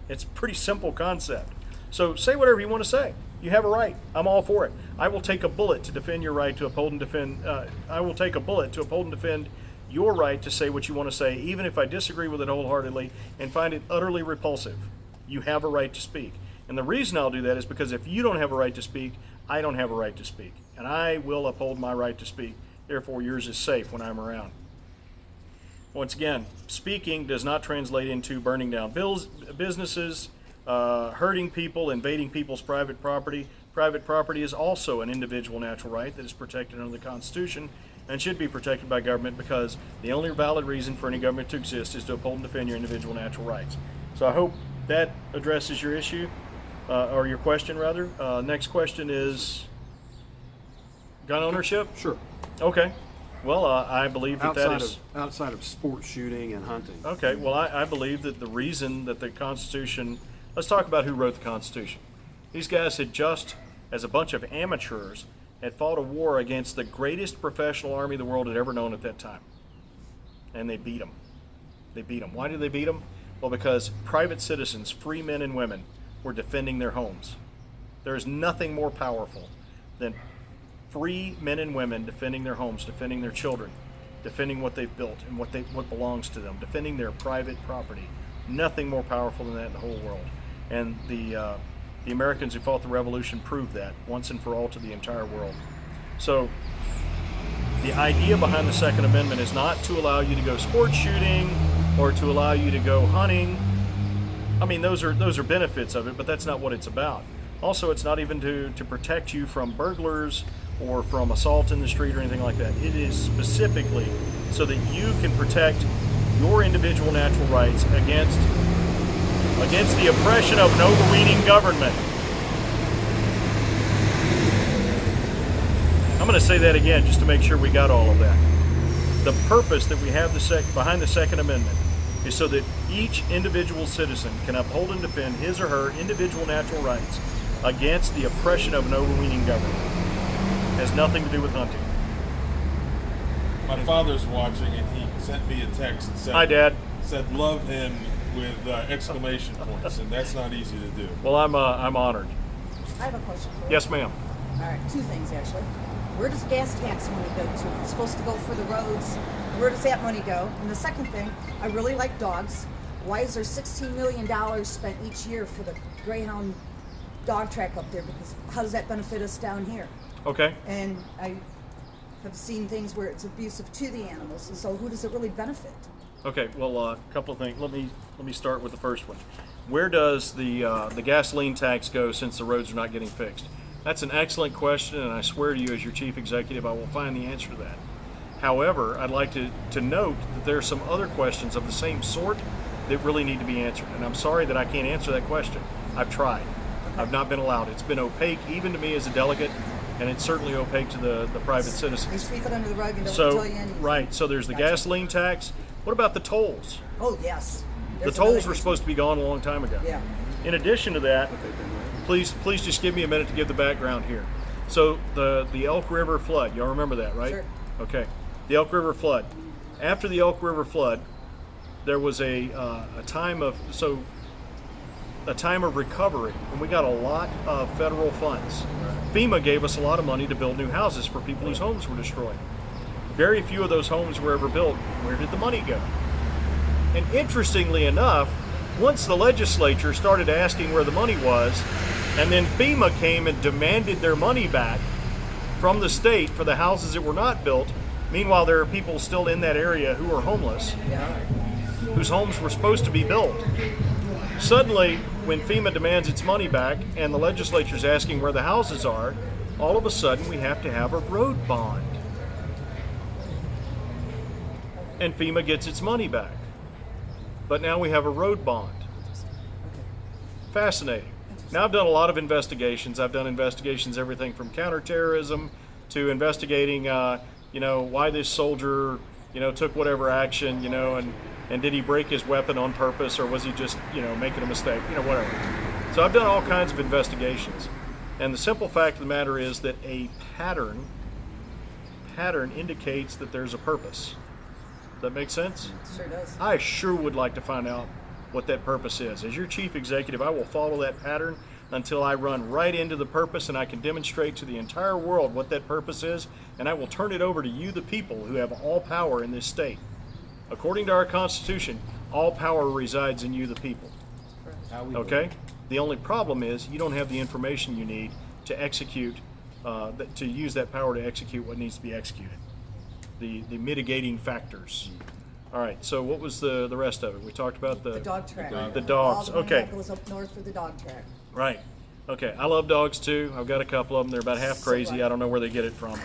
Speaker 1: It's a pretty simple concept. So say whatever you want to say. You have a right. I'm all for it. I will take a bullet to defend your right to uphold and defend. I will take a bullet to uphold and defend your right to say what you want to say, even if I disagree with it wholeheartedly and find it utterly repulsive. You have a right to speak. And the reason I'll do that is because if you don't have a right to speak, I don't have a right to speak. And I will uphold my right to speak. Therefore, yours is safe when I'm around. Once again, speaking does not translate into burning down businesses, hurting people, invading people's private property. Private property is also an individual natural right that is protected under the Constitution and should be protected by government, because the only valid reason for any government to exist is to uphold and defend your individual natural rights. So I hope that addresses your issue, or your question rather. Next question is gun ownership?
Speaker 5: Sure.
Speaker 1: Okay. Well, I believe that
Speaker 5: outside of sports shooting and hunting.
Speaker 1: Okay. Well, I believe that the reason that the Constitution. Let's talk about who wrote the Constitution. These guys had just, as a bunch of amateurs, had fought a war against the greatest professional army the world had ever known at that time. And they beat them. They beat them. Why did they beat them? Well, because private citizens, free men and women, were defending their homes. There is nothing more powerful than free men and women defending their homes, defending their children, defending what they've built and what belongs to them, defending their private property. Nothing more powerful than that in the whole world. And the Americans who fought the revolution proved that once and for all to the entire world. So the idea behind the Second Amendment is not to allow you to go sports shooting or to allow you to go hunting. I mean, those are benefits of it, but that's not what it's about. Also, it's not even to protect you from burglars or from assault in the street or anything like that. It is specifically so that you can protect your individual natural rights against the oppression of an overweening government. I'm going to say that again just to make sure we got all of that. The purpose that we have behind the Second Amendment is so that each individual citizen can uphold and defend his or her individual natural rights against the oppression of an overweening government. It has nothing to do with hunting.
Speaker 2: My father's watching, and he sent me a text and said,
Speaker 1: "Hi, Dad."
Speaker 2: Said love him with exclamation points, and that's not easy to do.
Speaker 1: Well, I'm honored.
Speaker 6: I have a question for you.
Speaker 1: Yes, ma'am.
Speaker 6: All right, two things actually. Where does gas tax money go to? It's supposed to go for the roads. Where does that money go? And the second thing, I really like dogs. Why is there $16 million spent each year for the Greyhound dog track up there? Because how does that benefit us down here?
Speaker 1: Okay.
Speaker 6: And I have seen things where it's abusive to the animals, and so who does it really benefit?
Speaker 1: Okay. Well, a couple of things. Let me start with the first one. Where does the gasoline tax go since the roads are not getting fixed? That's an excellent question, and I swear to you, as your chief executive, I will find the answer to that. However, I'd like to note that there are some other questions of the same sort that really need to be answered, and I'm sorry that I can't answer that question. I've tried. I've not been allowed. It's been opaque even to me as a delegate, and it's certainly opaque to the private
Speaker 6: They
Speaker 1: citizens.
Speaker 6: sweep it under the rug and don't
Speaker 1: So,
Speaker 6: tell you anything.
Speaker 1: right, so there's the
Speaker 6: Gotcha.
Speaker 1: gasoline tax. What about the tolls?
Speaker 6: Oh, yes.
Speaker 1: The
Speaker 6: There's
Speaker 1: tolls
Speaker 6: another
Speaker 1: were
Speaker 6: issue.
Speaker 1: supposed to be gone a long time ago.
Speaker 6: Yeah.
Speaker 1: In addition to that, please just give me a minute to give the background here. So the Elk River flood, y'all remember that, right?
Speaker 6: Sure.
Speaker 1: Okay. The Elk River flood. After the Elk River flood, there was a time of recovery, and we got a lot of federal funds. FEMA gave us a lot of money to build new houses for people whose homes were destroyed. Very few of those homes were ever built. Where did the money go? And interestingly enough, once the legislature started asking where the money was, and then FEMA came and demanded their money back from the state for the houses that were not built, meanwhile there are people still in that area who are homeless, whose homes were supposed to be built. Suddenly, when FEMA demands its money back and the legislature's asking where the houses are, all of a sudden we have to have a road bond. And FEMA gets its money back. But now we have a road bond. Fascinating. Now I've done a lot of investigations. I've done investigations everything from counterterrorism to investigating, why this soldier, took whatever action, and did he break his weapon on purpose, or was he just, making a mistake, whatever. So I've done all kinds of investigations. And the simple fact of the matter is that a pattern indicates that there's a purpose. Does that make sense?
Speaker 6: Sure does.
Speaker 1: I sure would like to find out what that purpose is. As your chief executive, I will follow that pattern until I run right into the purpose and I can demonstrate to the entire world what that purpose is, and I will turn it over to you, the people, who have all power in this state. According to our Constitution, all power resides in you, the people. Okay? The only problem is you don't have the information you need to execute, to use that power to execute what needs to be executed. The mitigating factors. All right, so what was the rest of it? We talked about the
Speaker 6: dog track.
Speaker 1: The dogs.
Speaker 6: All the money
Speaker 1: Okay.
Speaker 6: that goes up north for the dog track.
Speaker 1: Right. Okay. I love dogs too. I've got a couple of them. They're about half crazy. I don't know where they get it from.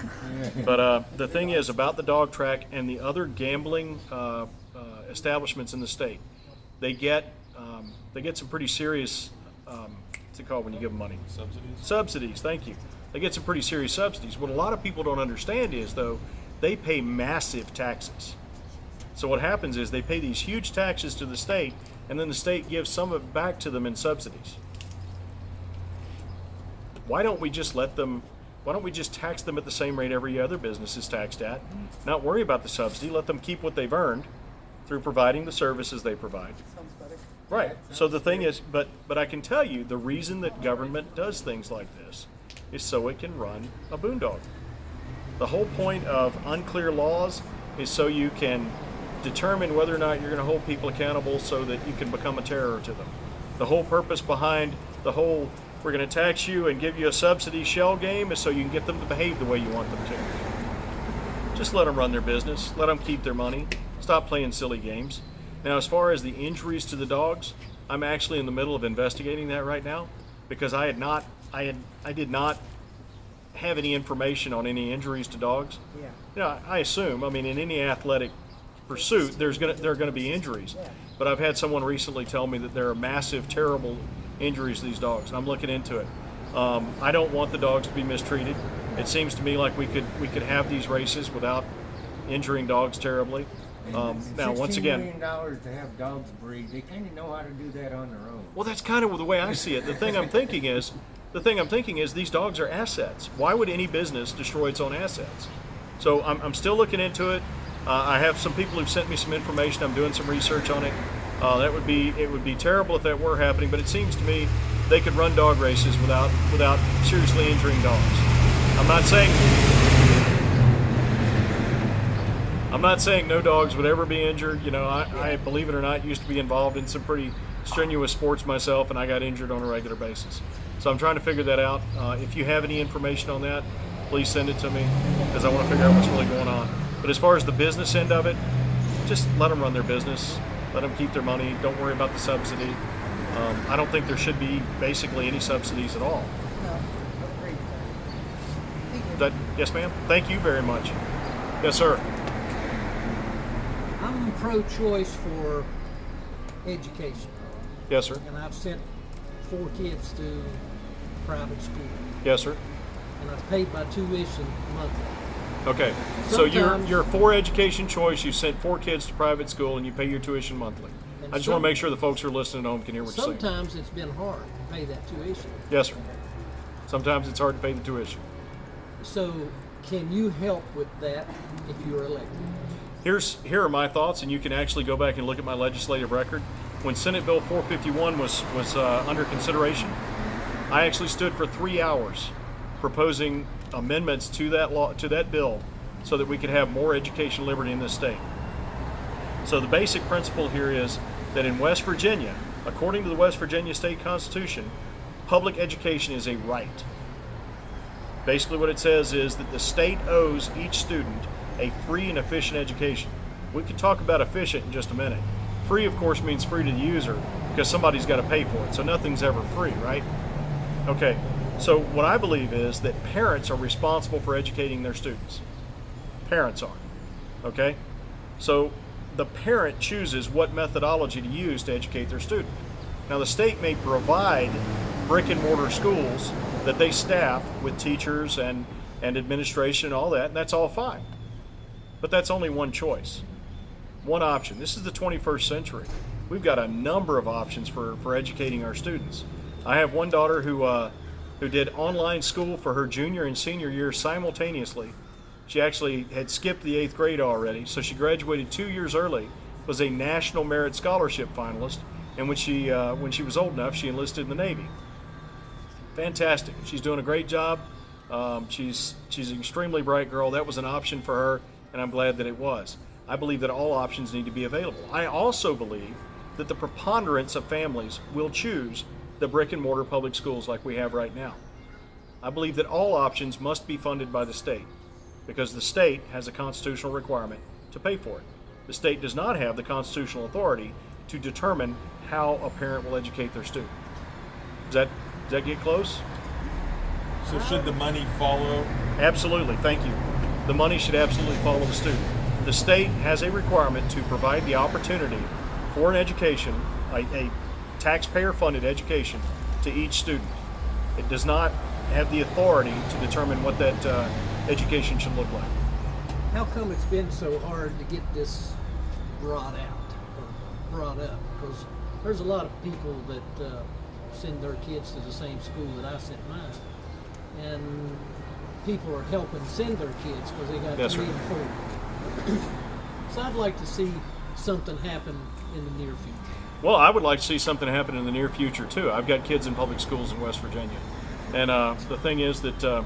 Speaker 1: But the thing is about the dog track and the other gambling establishments in the state, they get some pretty serious. What's it called when you give them money?
Speaker 2: Subsidies?
Speaker 1: Subsidies. Thank you. They get some pretty serious subsidies. What a lot of people don't understand is, though, they pay massive taxes. So what happens is they pay these huge taxes to the state, and then the state gives some of it back to them in subsidies. Why don't we just tax them at the same rate every other business is taxed at? Not worry about the subsidy, let them keep what they've earned through providing the services they provide.
Speaker 6: Sounds better.
Speaker 1: Right. So the thing is, but I can tell you, the reason that government does things like this is so it can run a boondoggle. The whole point of unclear laws is so you can determine whether or not you're going to hold people accountable so that you can become a terror to them. The whole purpose behind the whole we're going to tax you and give you a subsidy shell game is so you can get them to behave the way you want them to. Just let them run their business. Let them keep their money. Stop playing silly games. Now, as far as the injuries to the dogs, I'm actually in the middle of investigating that right now because I did not have any information on any injuries to dogs.
Speaker 6: Yeah.
Speaker 1: I assume, in any athletic pursuit, there are going to be injuries.
Speaker 6: Yeah.
Speaker 1: But I've had someone recently tell me that there are massive, terrible injuries to these dogs, and I'm looking into it. I don't want the dogs to be mistreated. It seems to me like we could have these races without injuring dogs terribly. Now, once again,
Speaker 4: $16 million to have dogs breed, they kind of know how to do that on their own.
Speaker 1: well, that's kind of the way I see it. The thing I'm thinking is these dogs are assets. Why would any business destroy its own assets? So I'm still looking into it. I have some people who've sent me some information. I'm doing some research on it. It would be terrible if that were happening, but it seems to me they could run dog races without seriously injuring dogs. I'm not saying no dogs would ever be injured. I believe it or not, used to be involved in some pretty strenuous sports myself, and I got injured on a regular basis. So I'm trying to figure that out. If you have any information on that, please send it to me because I want to figure out what's really going on. But as far as the business end of it, just let them run their business. Let them keep their money. Don't worry about the subsidy. I don't think there should be basically any subsidies at all.
Speaker 6: No, I agree with that.
Speaker 1: Yes, ma'am? Thank you very much. Yes, sir.
Speaker 7: I'm pro-choice for education,
Speaker 1: Yes, sir.
Speaker 7: and I've sent 4 kids to private school,
Speaker 1: Yes, sir.
Speaker 7: and I've paid my tuition monthly.
Speaker 1: Okay. So
Speaker 7: Sometimes-
Speaker 1: you're for education choice. You sent 4 kids to private school and you pay your tuition monthly.
Speaker 7: And
Speaker 1: I just want
Speaker 7: some-
Speaker 1: to make sure the folks who are listening at home can hear what you're saying.
Speaker 7: Sometimes it's been hard pay that tuition.
Speaker 1: Yes, sir. Sometimes it's hard to pay the tuition.
Speaker 7: So can you help with that if you're elected?
Speaker 1: Here are my thoughts, and you can actually go back and look at my legislative record. When Senate Bill 451 was under consideration, I actually stood for 3 hours proposing amendments to that bill so that we could have more education liberty in this state. So the basic principle here is that in West Virginia, according to the West Virginia State Constitution, public education is a right. Basically what it says is that the state owes each student a free and efficient education. We can talk about efficient in just a minute. Free, of course, means free to the user because somebody's got to pay for it, so nothing's ever free, right? Okay, so what I believe is that parents are responsible for educating their students. Parents are, okay? So the parent chooses what methodology to use to educate their student. Now the state may provide brick and mortar schools that they staff with teachers and administration and all that, and that's all fine. But that's only one choice, one option. This is the 21st century. We've got a number of options for educating our students. I have one daughter who did online school for her junior and senior year simultaneously. She actually had skipped the 8th grade already, so she graduated 2 years early, was a National Merit Scholarship finalist, and when she was old enough, she enlisted in the Navy. Fantastic. She's doing a great job. She's an extremely bright girl. That was an option for her, and I'm glad that it was. I believe that all options need to be available. I also believe that the preponderance of families will choose the brick and mortar public schools like we have right now. I believe that all options must be funded by the state because the state has a constitutional requirement to pay for it. The state does not have the constitutional authority to determine how a parent will educate their student. Does that get close?
Speaker 2: So should the money follow?
Speaker 1: Absolutely, thank you. The money should absolutely follow the student. The state has a requirement to provide the opportunity for an education, a taxpayer-funded education, to each student. It does not have the authority to determine what that education should look like.
Speaker 7: How come it's been so hard to get this brought out or brought up? Because there's a lot of people that send their kids to the same school that I sent mine, and people are helping send their kids because they got
Speaker 1: Yes,
Speaker 7: 3
Speaker 1: sir.
Speaker 7: and 4. So I'd like to see something happen in the near future.
Speaker 1: Well, I would like to see something happen in the near future too. I've got kids in public schools in West Virginia, and the thing is that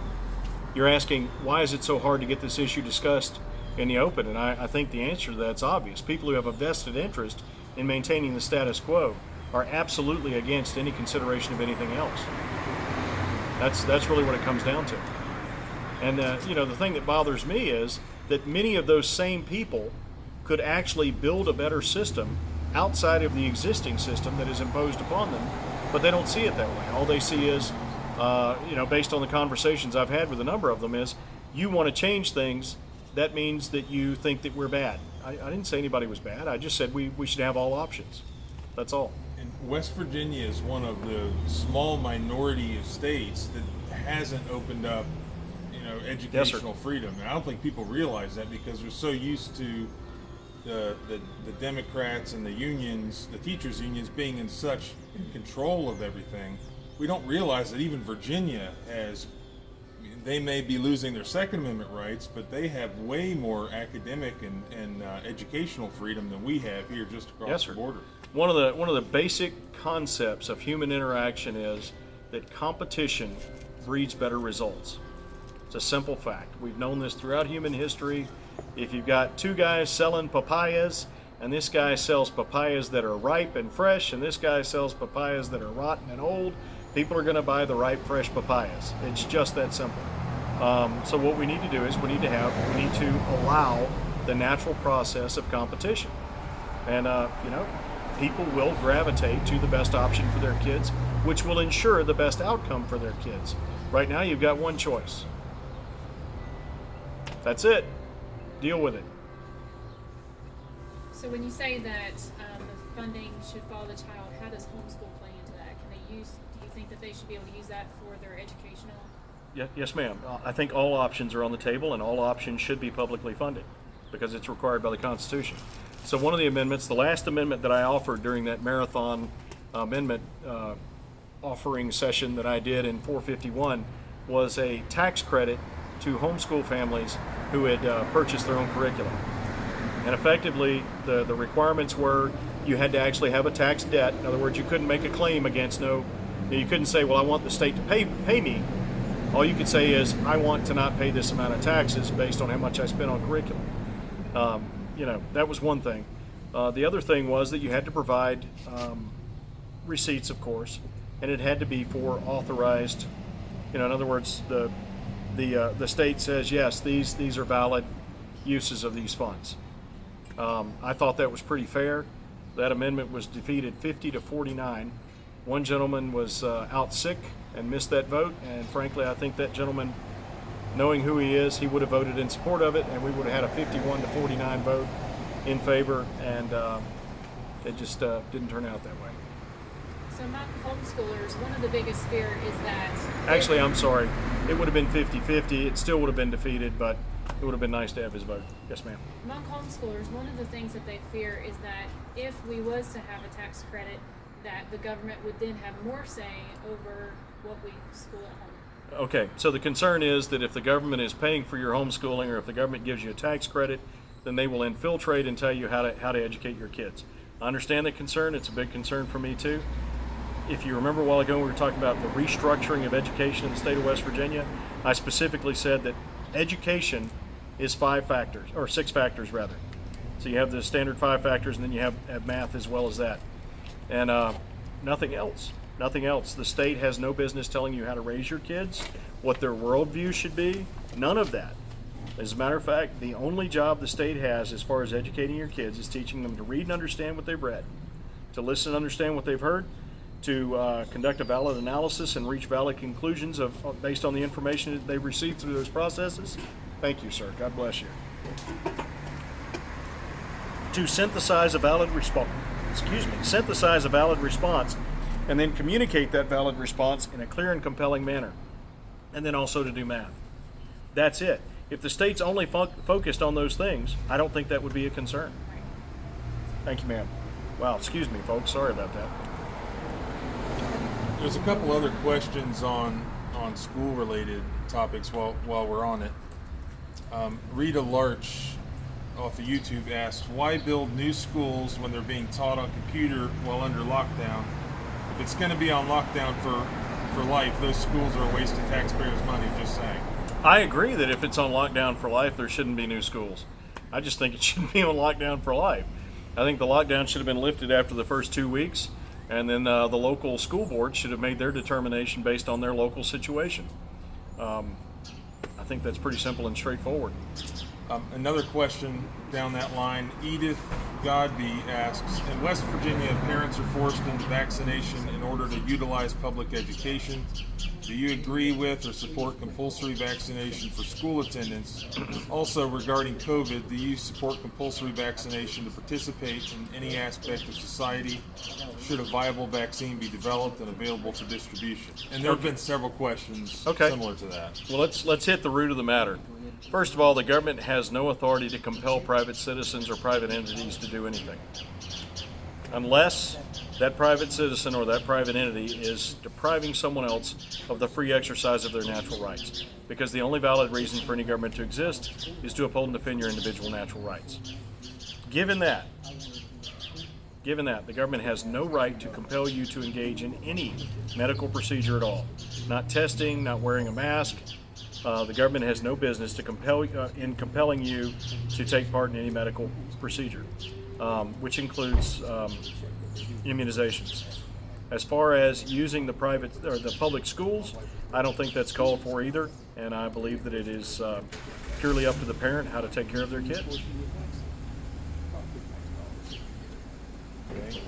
Speaker 1: you're asking why is it so hard to get this issue discussed in the open, and I think the answer to that's obvious. People who have a vested interest in maintaining the status quo are absolutely against any consideration of anything else. That's really what it comes down to. And the thing that bothers me is that many of those same people could actually build a better system outside of the existing system that is imposed upon them, but they don't see it that way. All they see is, based on the conversations I've had with a number of them, is you want to change things. That means that you think that we're bad. I didn't say anybody was bad. I just said we should have all options. That's all.
Speaker 2: And West Virginia is one of the small minority of states that hasn't opened up, educational freedom. And I don't think people realize that because they're so used to the Democrats and the unions, the teachers' unions, being in such control of everything. We don't realize that even Virginia has. They may be losing their Second Amendment rights, but they have way more academic and educational freedom than we have here just across the border.
Speaker 1: One of the basic concepts of human interaction is that competition breeds better results. It's a simple fact. We've known this throughout human history. If you've got two guys selling papayas, and this guy sells papayas that are ripe and fresh, and this guy sells papayas that are rotten and old, people are going to buy the ripe, fresh papayas. It's just that simple. So what we need to do is we need to allow the natural process of competition. And, people will gravitate to the best option for their kids, which will ensure the best outcome for their kids. Right now, you've got one choice. That's it. Deal with it.
Speaker 3: So when you say that the funding should follow the child, how does homeschool play into that? Do you think that they should be able to use that for their educational?
Speaker 1: Yes, ma'am. I think all options are on the table, and all options should be publicly funded because it's required by the Constitution. So one of the amendments, the last amendment that I offered during that marathon amendment offering session that I did in 451 was a tax credit to homeschool families who had purchased their own curriculum. And effectively, the requirements were you had to actually have a tax debt. In other words, you couldn't make a claim against you couldn't say, well, I want the state to pay me. All you could say is, I want to not pay this amount of taxes based on how much I spent on curriculum. That was one thing. The other thing was that you had to provide receipts, of course, and it had to be for authorized. In other words, the state says yes, these are valid uses of these funds. I thought that was pretty fair. That amendment was defeated 50 to 49. One gentleman was out sick and missed that vote, and frankly, I think that gentleman, knowing who he is, he would have voted in support of it, and we would have had a 51 to 49 vote in favor, and it just didn't turn out that way.
Speaker 3: So my homeschoolers, one of the biggest fear is that...
Speaker 1: Actually, I'm sorry. It would have been 50-50. It still would have been defeated, but it would have been nice to have his vote. Yes, ma'am.
Speaker 3: Among homeschoolers, one of the things that they fear is that if we was to have a tax credit, that the government would then have more say over what we school at home.
Speaker 1: Okay, so the concern is that if the government is paying for your homeschooling, or if the government gives you a tax credit, then they will infiltrate and tell you how to educate your kids. I understand the concern. It's a big concern for me too. If you remember a while ago, we were talking about the restructuring of education in the state of West Virginia. I specifically said that education is 5 factors, or 6 factors rather. So you have the standard 5 factors, and then you have math as well as that. And nothing else. Nothing else. The state has no business telling you how to raise your kids, what their worldview should be. None of that. As a matter of fact, the only job the state has as far as educating your kids is teaching them to read and understand what they've read, to listen and understand what they've heard, to conduct a valid analysis and reach valid conclusions based on the information that they've received through those processes. Thank you, sir. God bless you. To synthesize a valid response, and then communicate that valid response in a clear and compelling manner, and then also to do math. That's it. If the state's only focused on those things, I don't think that would be a concern. Thank you, ma'am. Wow, excuse me, folks. Sorry about that.
Speaker 2: There's a couple other questions on school-related topics while we're on it. Rita Larch off of YouTube asked, why build new schools when they're being taught on computer while under lockdown? If it's going to be on lockdown for life, those schools are a waste of taxpayers' money, just saying.
Speaker 1: I agree that if it's on lockdown for life, there shouldn't be new schools. I just think it shouldn't be on lockdown for life. I think the lockdown should have been lifted after the first 2 weeks, and then the local school board should have made their determination based on their local situation. I think that's pretty simple and straightforward.
Speaker 2: Another question down that line, Edith Godby asks, in West Virginia, parents are forced into vaccination in order to utilize public education. Do you agree with or support compulsory vaccination for school attendance? Also, regarding COVID, do you support compulsory vaccination to participate in any aspect of society? Should a viable vaccine be developed and available for distribution? And there have been several questions similar to that.
Speaker 1: Well, let's hit the root of the matter. First of all, the government has no authority to compel private citizens or private entities to do anything, unless that private citizen or that private entity is depriving someone else of the free exercise of their natural rights. Because the only valid reason for any government to exist is to uphold and defend your individual natural rights. Given that, the government has no right to compel you to engage in any medical procedure at all. Not testing, not wearing a mask. The government has no business to compelling you to take part in any medical procedure, which includes immunizations. As far as using the private or the public schools, I don't think that's called for either, and I believe that it is purely up to the parent how to take care of their kid.
Speaker 2: Okay.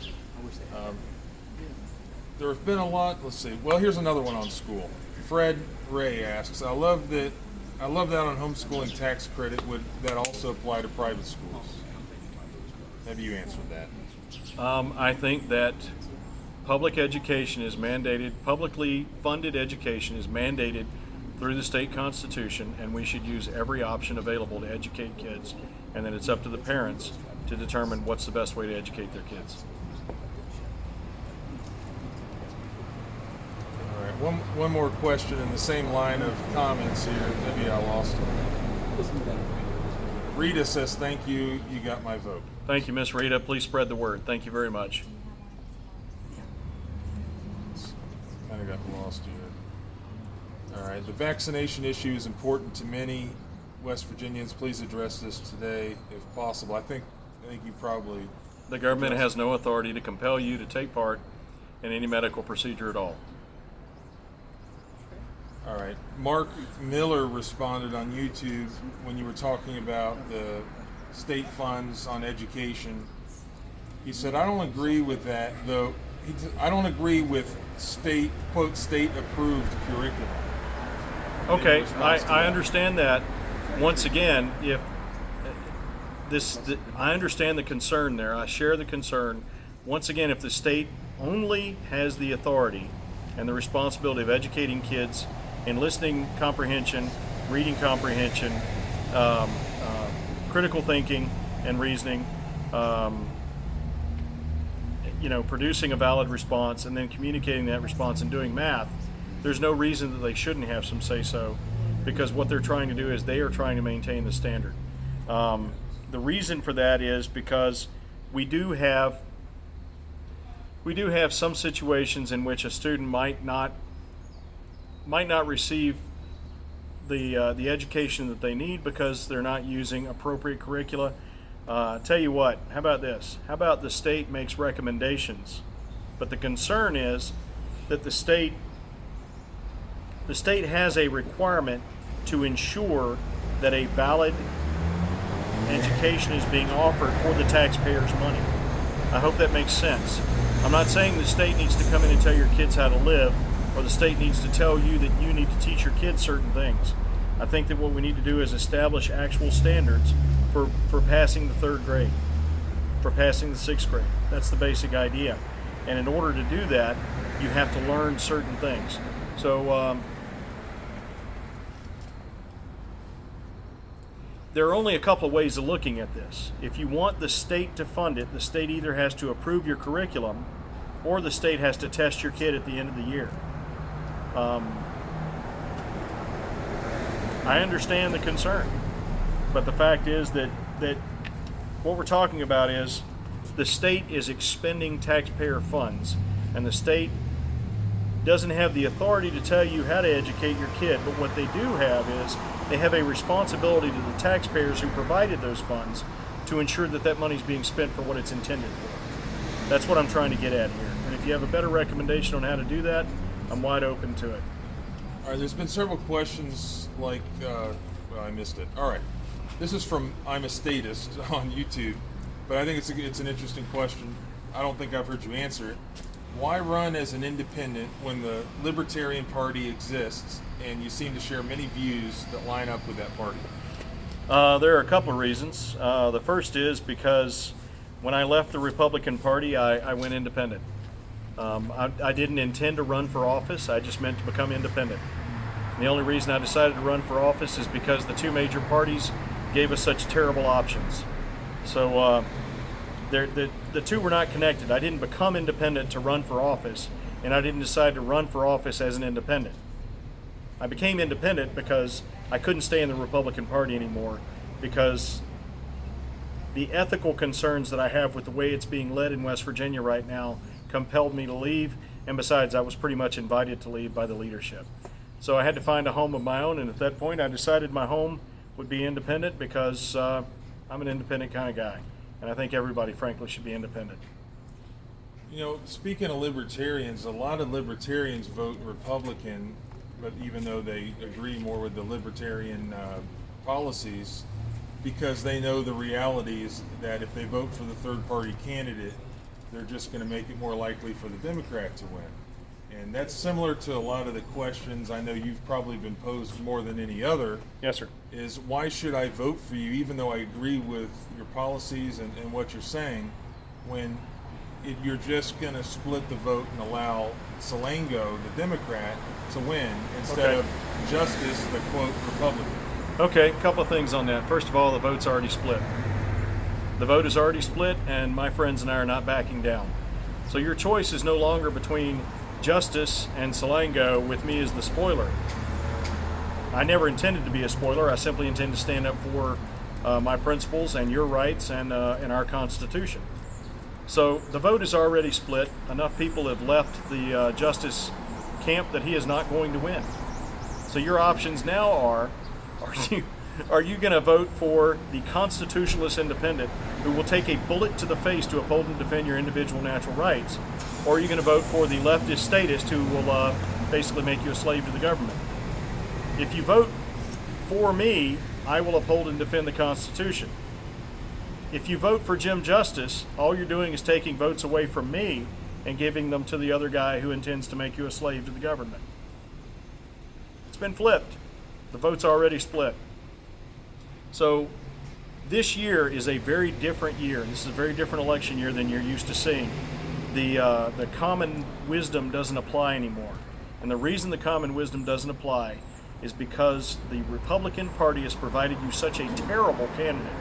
Speaker 2: There have been a lot. Let's see. Well, here's another one on school. Fred Ray asks, I love that on homeschooling tax credit. Would that also apply to private schools? Have you answered that?
Speaker 1: I think that public education is mandated, publicly funded education is mandated through the state constitution, and we should use every option available to educate kids, and then it's up to the parents to determine what's the best way to educate their kids.
Speaker 2: One more question in the same line of comments here. Maybe I lost it. Rita says, "Thank you. You got my vote."
Speaker 1: Thank you, Miss Rita. Please spread the word. Thank you very much.
Speaker 2: Kind of got lost here. All right. The vaccination issue is important to many West Virginians. Please address this today, if possible. I think you probably.
Speaker 1: The government has no authority to compel you to take part in any medical procedure at all.
Speaker 2: All right. Mark Miller responded on YouTube when you were talking about the state funds on education. He said, "I don't agree with that, though. I don't agree with state, quote, state approved curriculum."
Speaker 1: Okay, I understand that. Once again, if I understand the concern there. I share the concern. Once again, if the state only has the authority and the responsibility of educating kids in listening comprehension, reading comprehension, critical thinking and reasoning, producing a valid response and then communicating that response and doing math, there's no reason that they shouldn't have some say-so, because what they're trying to do is they are trying to maintain the standard. The reason for that is because we do have some situations in which a student might not receive the education that they need because they're not using appropriate curricula. Tell you what, how about this? How about the state makes recommendations, but the concern is that the state has a requirement to ensure that a valid education is being offered for the taxpayers' money. I hope that makes sense. I'm not saying the state needs to come in and tell your kids how to live, or the state needs to tell you that you need to teach your kids certain things. I think that what we need to do is establish actual standards for passing the 3rd grade, for passing the 6th grade. That's the basic idea. And in order to do that, you have to learn certain things. So there are only a couple of ways of looking at this. If you want the state to fund it, the state either has to approve your curriculum or the state has to test your kid at the end of the year. I understand the concern, but the fact is that what we're talking about is the state is expending taxpayer funds, and the state doesn't have the authority to tell you how to educate your kid, but what they do have is they have a responsibility to the taxpayers who provided those funds to ensure that that money is being spent for what it's intended for. That's what I'm trying to get at here. And if you have a better recommendation on how to do that, I'm wide open to it.
Speaker 2: All right, there's been several questions like, well, I missed it. All right, this is from I'm a Statist on YouTube, but I think it's an interesting question. I don't think I've heard you answer it. Why run as an independent when the Libertarian Party exists and you seem to share many views that line up with that party?
Speaker 1: There are a couple of reasons. The first is because when I left the Republican Party, I went independent. I didn't intend to run for office. I just meant to become independent. And the only reason I decided to run for office is because the two major parties gave us such terrible options. So the two were not connected. I didn't become independent to run for office, and I didn't decide to run for office as an independent. I became independent because I couldn't stay in the Republican Party anymore, because the ethical concerns that I have with the way it's being led in West Virginia right now compelled me to leave, and besides, I was pretty much invited to leave by the leadership. So I had to find a home of my own, and at that point I decided my home would be independent because I'm an independent kind of guy, and I think everybody, frankly, should be independent.
Speaker 2: You know, speaking of libertarians, a lot of libertarians vote Republican, but even though they agree more with the libertarian policies, because they know the reality is that if they vote for the third party candidate, they're just going to make it more likely for the Democrat to win. And that's similar to a lot of the questions I know you've probably been posed more than any other.
Speaker 1: Yes, sir.
Speaker 2: Is why should I vote for you even though I agree with your policies and what you're saying, when you're just going to split the vote and allow Salango, the Democrat, to win instead of Justice, the quote Republican?
Speaker 1: Okay, a couple of things on that. First of all, the vote's already split. The vote is already split, and my friends and I are not backing down. So your choice is no longer between Justice and Salango with me as the spoiler. I never intended to be a spoiler. I simply intend to stand up for my principles and your rights and our Constitution. So the vote is already split. Enough people have left the Justice camp that he is not going to win. So your options now are you going to vote for the constitutionalist independent who will take a bullet to the face to uphold and defend your individual natural rights, or are you going to vote for the leftist statist who will basically make you a slave to the government? If you vote for me, I will uphold and defend the Constitution. If you vote for Jim Justice, all you're doing is taking votes away from me and giving them to the other guy who intends to make you a slave to the government. It's been flipped. The vote's already split. So this year is a very different year. This is a very different election year than you're used to seeing. The common wisdom doesn't apply anymore. And the reason the common wisdom doesn't apply is because the Republican Party has provided you such a terrible candidate,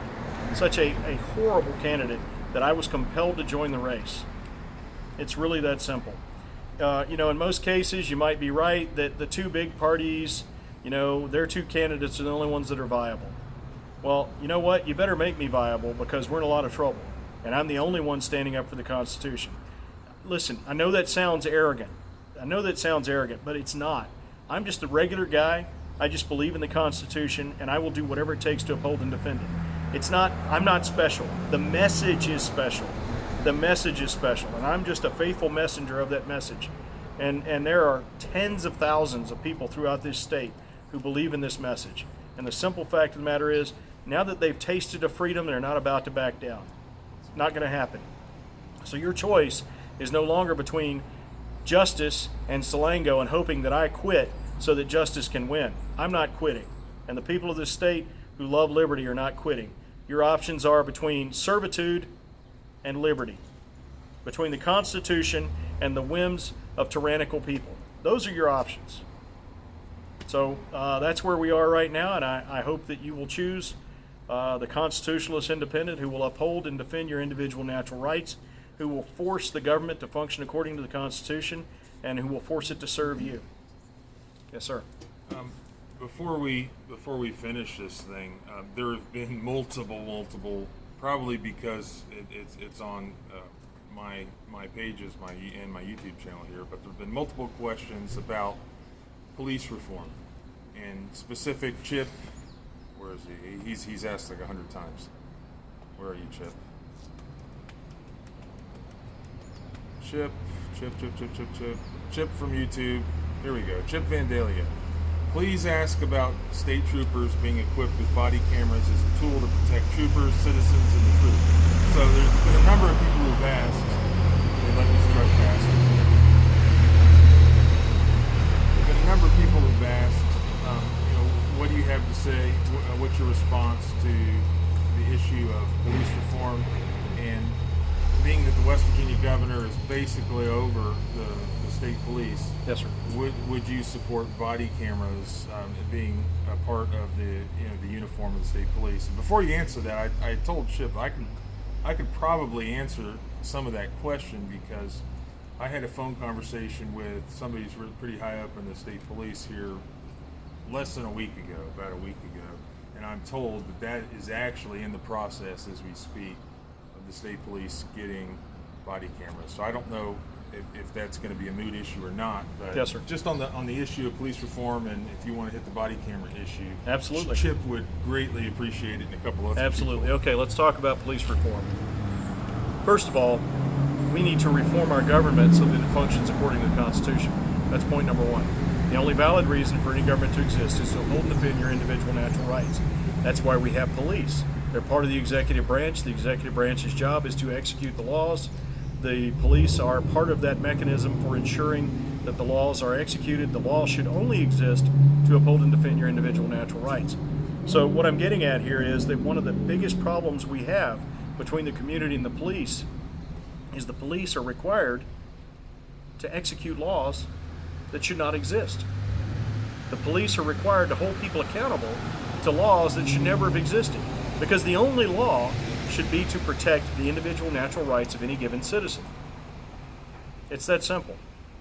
Speaker 1: such a horrible candidate, that I was compelled to join the race. It's really that simple. In most cases, you might be right that the two big parties, their two candidates are the only ones that are viable. Well, you know what? You better make me viable, because we're in a lot of trouble. And I'm the only one standing up for the Constitution. Listen, I know that sounds arrogant. But it's not. I'm just a regular guy. I just believe in the Constitution, and I will do whatever it takes to uphold and defend it. I'm not special. The message is special. And I'm just a faithful messenger of that message. And there are tens of thousands of people throughout this state who believe in this message. And the simple fact of the matter is, now that they've tasted of freedom, they're not about to back down. It's not going to happen. So your choice is no longer between Justice and Salango and hoping that I quit so that Justice can win. I'm not quitting. And the people of this state who love liberty are not quitting. Your options are between servitude and liberty, between the Constitution and the whims of tyrannical people. Those are your options. So that's where we are right now, and I hope that you will choose the constitutionalist independent who will uphold and defend your individual natural rights, who will force the government to function according to the Constitution, and who will force it to serve you. Yes, sir.
Speaker 2: Before we finish this thing, there have been multiple, probably because it's on my pages, and my YouTube channel here, but there have been multiple questions about police reform, and specific Chip. Where is he? He's asked like 100 times. Where are you, Chip? Chip from YouTube. Here we go. Chip Vandalia. Please ask about state troopers being equipped with body cameras as a tool to protect troopers, citizens, and the troops. So there's been a number of people who've asked. They let this truck pass. There's been a number of people who've asked, what do you have to say? What's your response to the issue of police reform? And being that the West Virginia governor is basically over the state police,
Speaker 1: Yes, sir.
Speaker 2: would you support body cameras being a part of the uniform of the state police? And before you answer that, I told Chip I could probably answer some of that question, because I had a phone conversation with somebody who's pretty high up in the state police here less than about a week ago, and I'm told that is actually in the process as we speak of the state police getting body cameras. So I don't know if that's going to be a moot issue or not, but
Speaker 1: Yes, sir.
Speaker 2: just on the issue of police reform, and if you want to hit the body camera issue,
Speaker 1: Absolutely.
Speaker 2: Chip would greatly appreciate it, and a couple other
Speaker 1: Absolutely.
Speaker 2: people.
Speaker 1: Okay, let's talk about police reform. First of all, we need to reform our government so that it functions according to the Constitution. That's point number one. The only valid reason for any government to exist is to uphold and defend your individual natural rights. That's why we have police. They're part of the executive branch. The executive branch's job is to execute the laws. The police are part of that mechanism for ensuring that the laws are executed. The law should only exist to uphold and defend your individual natural rights. So what I'm getting at here is that one of the biggest problems we have between the community and the police is the police are required to execute laws that should not exist. The police are required to hold people accountable to laws that should never have existed, because the only law should be to protect the individual natural rights of any given citizen. It's that simple.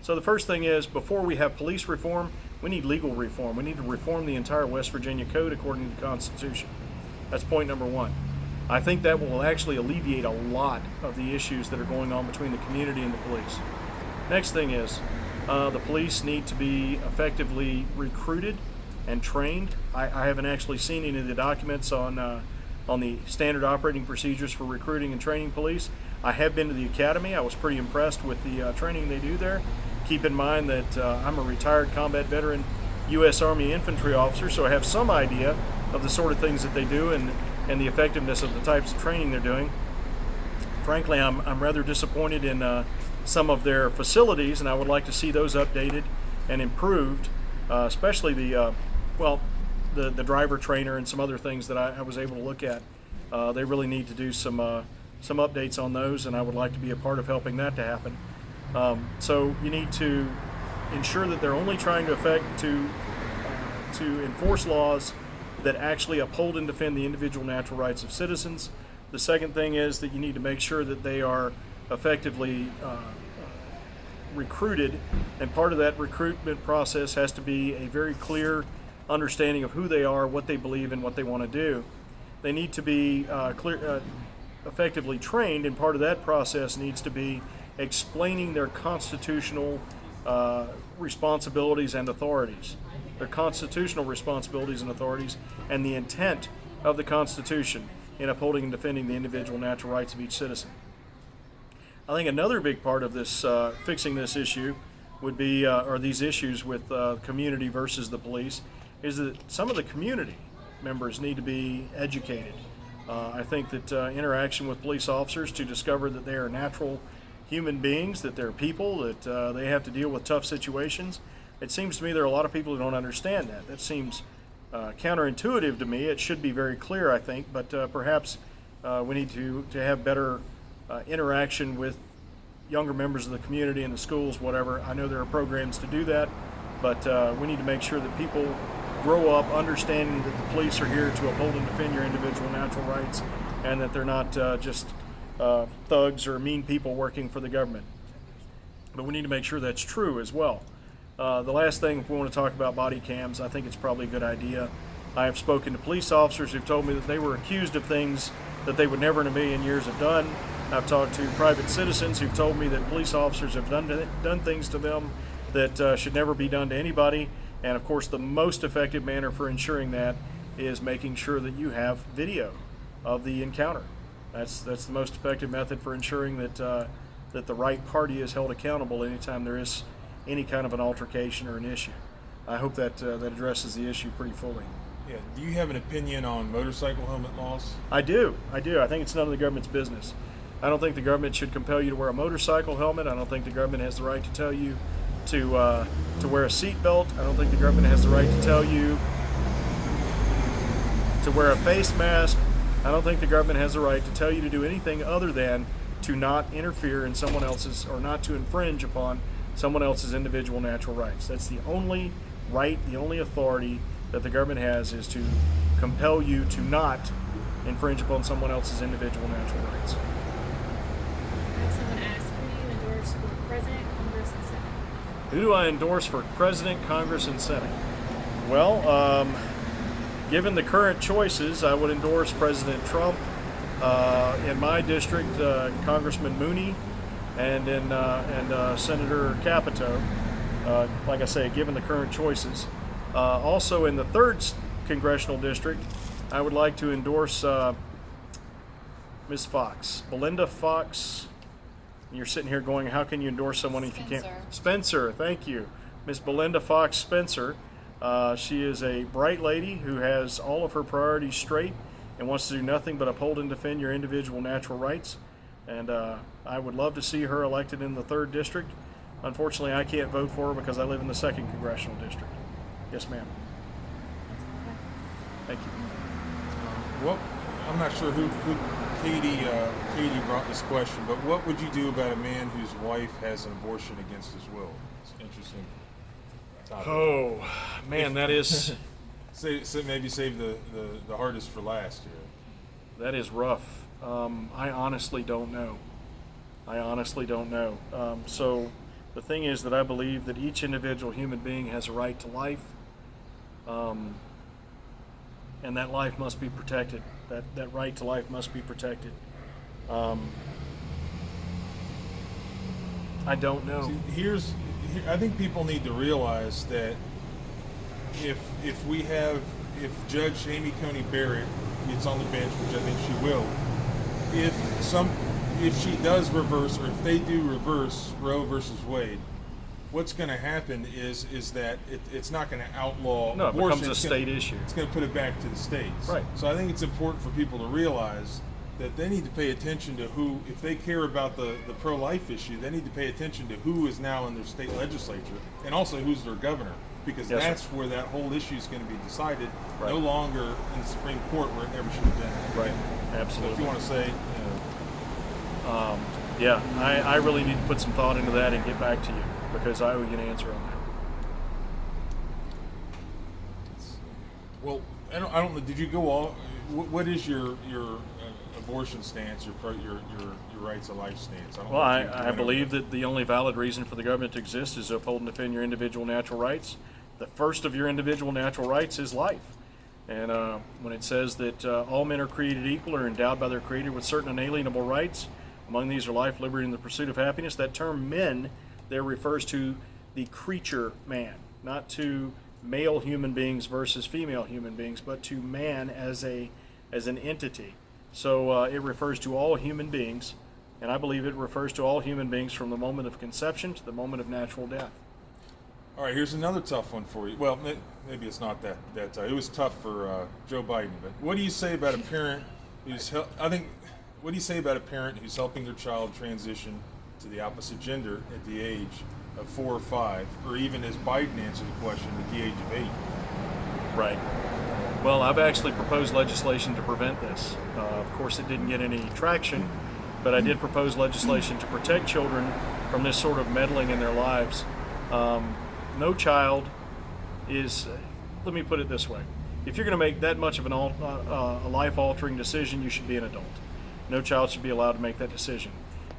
Speaker 1: So the first thing is, before we have police reform, we need legal reform. We need to reform the entire West Virginia Code according to the Constitution. That's point number one. I think that will actually alleviate a lot of the issues that are going on between the community and the police. Next thing is, the police need to be effectively recruited and trained. I haven't actually seen any of the documents on the standard operating procedures for recruiting and training police. I have been to the academy. I was pretty impressed with the training they do there. Keep in mind that I'm a retired combat veteran U.S. Army infantry officer, so I have some idea of the sort of things that they do and the effectiveness of the types of training they're doing. Frankly, I'm rather disappointed in some of their facilities, and I would like to see those updated and improved, especially the driver trainer and some other things that I was able to look at. They really need to do some updates on those, and I would like to be a part of helping that to happen. So you need to ensure that they're only trying to enforce laws that actually uphold and defend the individual natural rights of citizens. The second thing is that you need to make sure that they are effectively recruited, and part of that recruitment process has to be a very clear understanding of who they are, what they believe, and what they want to do. They need to be effectively trained, and part of that process needs to be explaining their constitutional responsibilities and authorities. Their constitutional responsibilities and authorities, and the intent of the Constitution in upholding and defending the individual natural rights of each citizen. I think another big part of this fixing this issue would be, or these issues with community versus the police, is that some of the community members need to be educated. I think that interaction with police officers to discover that they are natural human beings, that they're people, that they have to deal with tough situations. It seems to me there are a lot of people who don't understand that. That seems counterintuitive to me. It should be very clear, I think, but perhaps we need to have better interaction with younger members of the community in the schools, whatever. I know there are programs to do that, but we need to make sure that people grow up understanding that the police are here to uphold and defend your individual natural rights, and that they're not just thugs or mean people working for the government. But we need to make sure that's true as well. The last thing, if we want to talk about body cams, I think it's probably a good idea. I have spoken to police officers who've told me that they were accused of things that they would never in a million years have done. I've talked to private citizens who've told me that police officers have done things to them that should never be done to anybody. And of course, the most effective manner for ensuring that is making sure that you have video of the encounter. That's the most effective method for ensuring that that the right party is held accountable anytime there is any kind of an altercation or an issue. I hope that that addresses the issue pretty fully.
Speaker 2: Yeah. Do you have an opinion on motorcycle helmet laws?
Speaker 1: I do. I think it's none of the government's business. I don't think the government should compel you to wear a motorcycle helmet. I don't think the government has the right to tell you to wear a seatbelt. I don't think the government has the right to tell you to wear a face mask. I don't think the government has the right to tell you to do anything other than to not interfere in someone else's, or not to infringe upon someone else's individual natural rights. That's the only right, the only authority that the government has, is to compel you to not infringe upon someone else's individual natural rights.
Speaker 3: I have someone ask, who do you endorse for President, Congress, and Senate?
Speaker 1: Who do I endorse for President, Congress, and Senate? Well, given the current choices, I would endorse President Trump. In my district, Congressman Mooney, and Senator Capito. Like I say, given the current choices. Also in the 3rd congressional district, I would like to endorse Ms. Fox, Belinda Fox. You're sitting here going, how can you endorse someone if you can't? Spencer, thank you. Ms. Belinda Fox Spencer. She is a bright lady who has all of her priorities straight and wants to do nothing but uphold and defend your individual natural rights. And I would love to see her elected in the 3rd district. Unfortunately, I can't vote for her because I live in the 2nd congressional district. Yes, ma'am. Thank you.
Speaker 2: Well, I'm not sure who Katie brought this question, but what would you do about a man whose wife has an abortion against his will? It's an interesting topic.
Speaker 1: Oh, man, that is...
Speaker 2: Maybe save the hardest for last here.
Speaker 1: That is rough. I honestly don't know. So The thing is that I believe that each individual human being has a right to life, and that life must be protected. That right to life must be protected. I don't know.
Speaker 2: See, I think people need to realize that if Judge Amy Coney Barrett gets on the bench, which I think she will, if she does reverse, or if they do reverse Roe versus Wade, what's going to happen is that it's not going to outlaw
Speaker 1: No, it
Speaker 2: abortion.
Speaker 1: becomes a state issue.
Speaker 2: It's going to put it back to the states.
Speaker 1: Right.
Speaker 2: So I think it's important for people to realize that they need to pay attention to who, if they care about the pro-life issue, they need to pay attention to who is now in their state legislature, and also who's their governor, because
Speaker 1: Yes,
Speaker 2: that's
Speaker 1: sir.
Speaker 2: where that whole issue is going to be decided,
Speaker 1: Right.
Speaker 2: no longer in the Supreme Court where it never should have been.
Speaker 1: Right.
Speaker 2: So
Speaker 1: Absolutely.
Speaker 2: if you want to say,
Speaker 1: Yeah, I really need to put some thought into that and get back to you, because I owe you an answer on that.
Speaker 2: well, I don't know. Did you go all? What is your abortion stance, your rights of life stance?
Speaker 1: Well, I believe that the only valid reason for the government to exist is to uphold and defend your individual natural rights. The first of your individual natural rights is life. And when it says that all men are created equal or endowed by their Creator with certain inalienable rights, among these are life, liberty, and the pursuit of happiness, that term men there refers to the creature man, not to male human beings versus female human beings, but to man as an entity. So it refers to all human beings, and I believe it refers to all human beings from the moment of conception to the moment of natural death.
Speaker 2: All right, here's another tough one for you. Well, maybe it's not that tough. It was tough for Joe Biden. But what do you say about a parent who's? What do you say about a parent who's helping their child transition to the opposite gender at the age of 4 or 5, or even, as Biden answered the question, at the age of 8?
Speaker 1: Right. Well, I've actually proposed legislation to prevent this. Of course, it didn't get any traction, but I did propose legislation to protect children from this sort of meddling in their lives. No child is, let me put it this way. If you're going to make that much of a life-altering decision, you should be an adult. No child should be allowed to make that decision.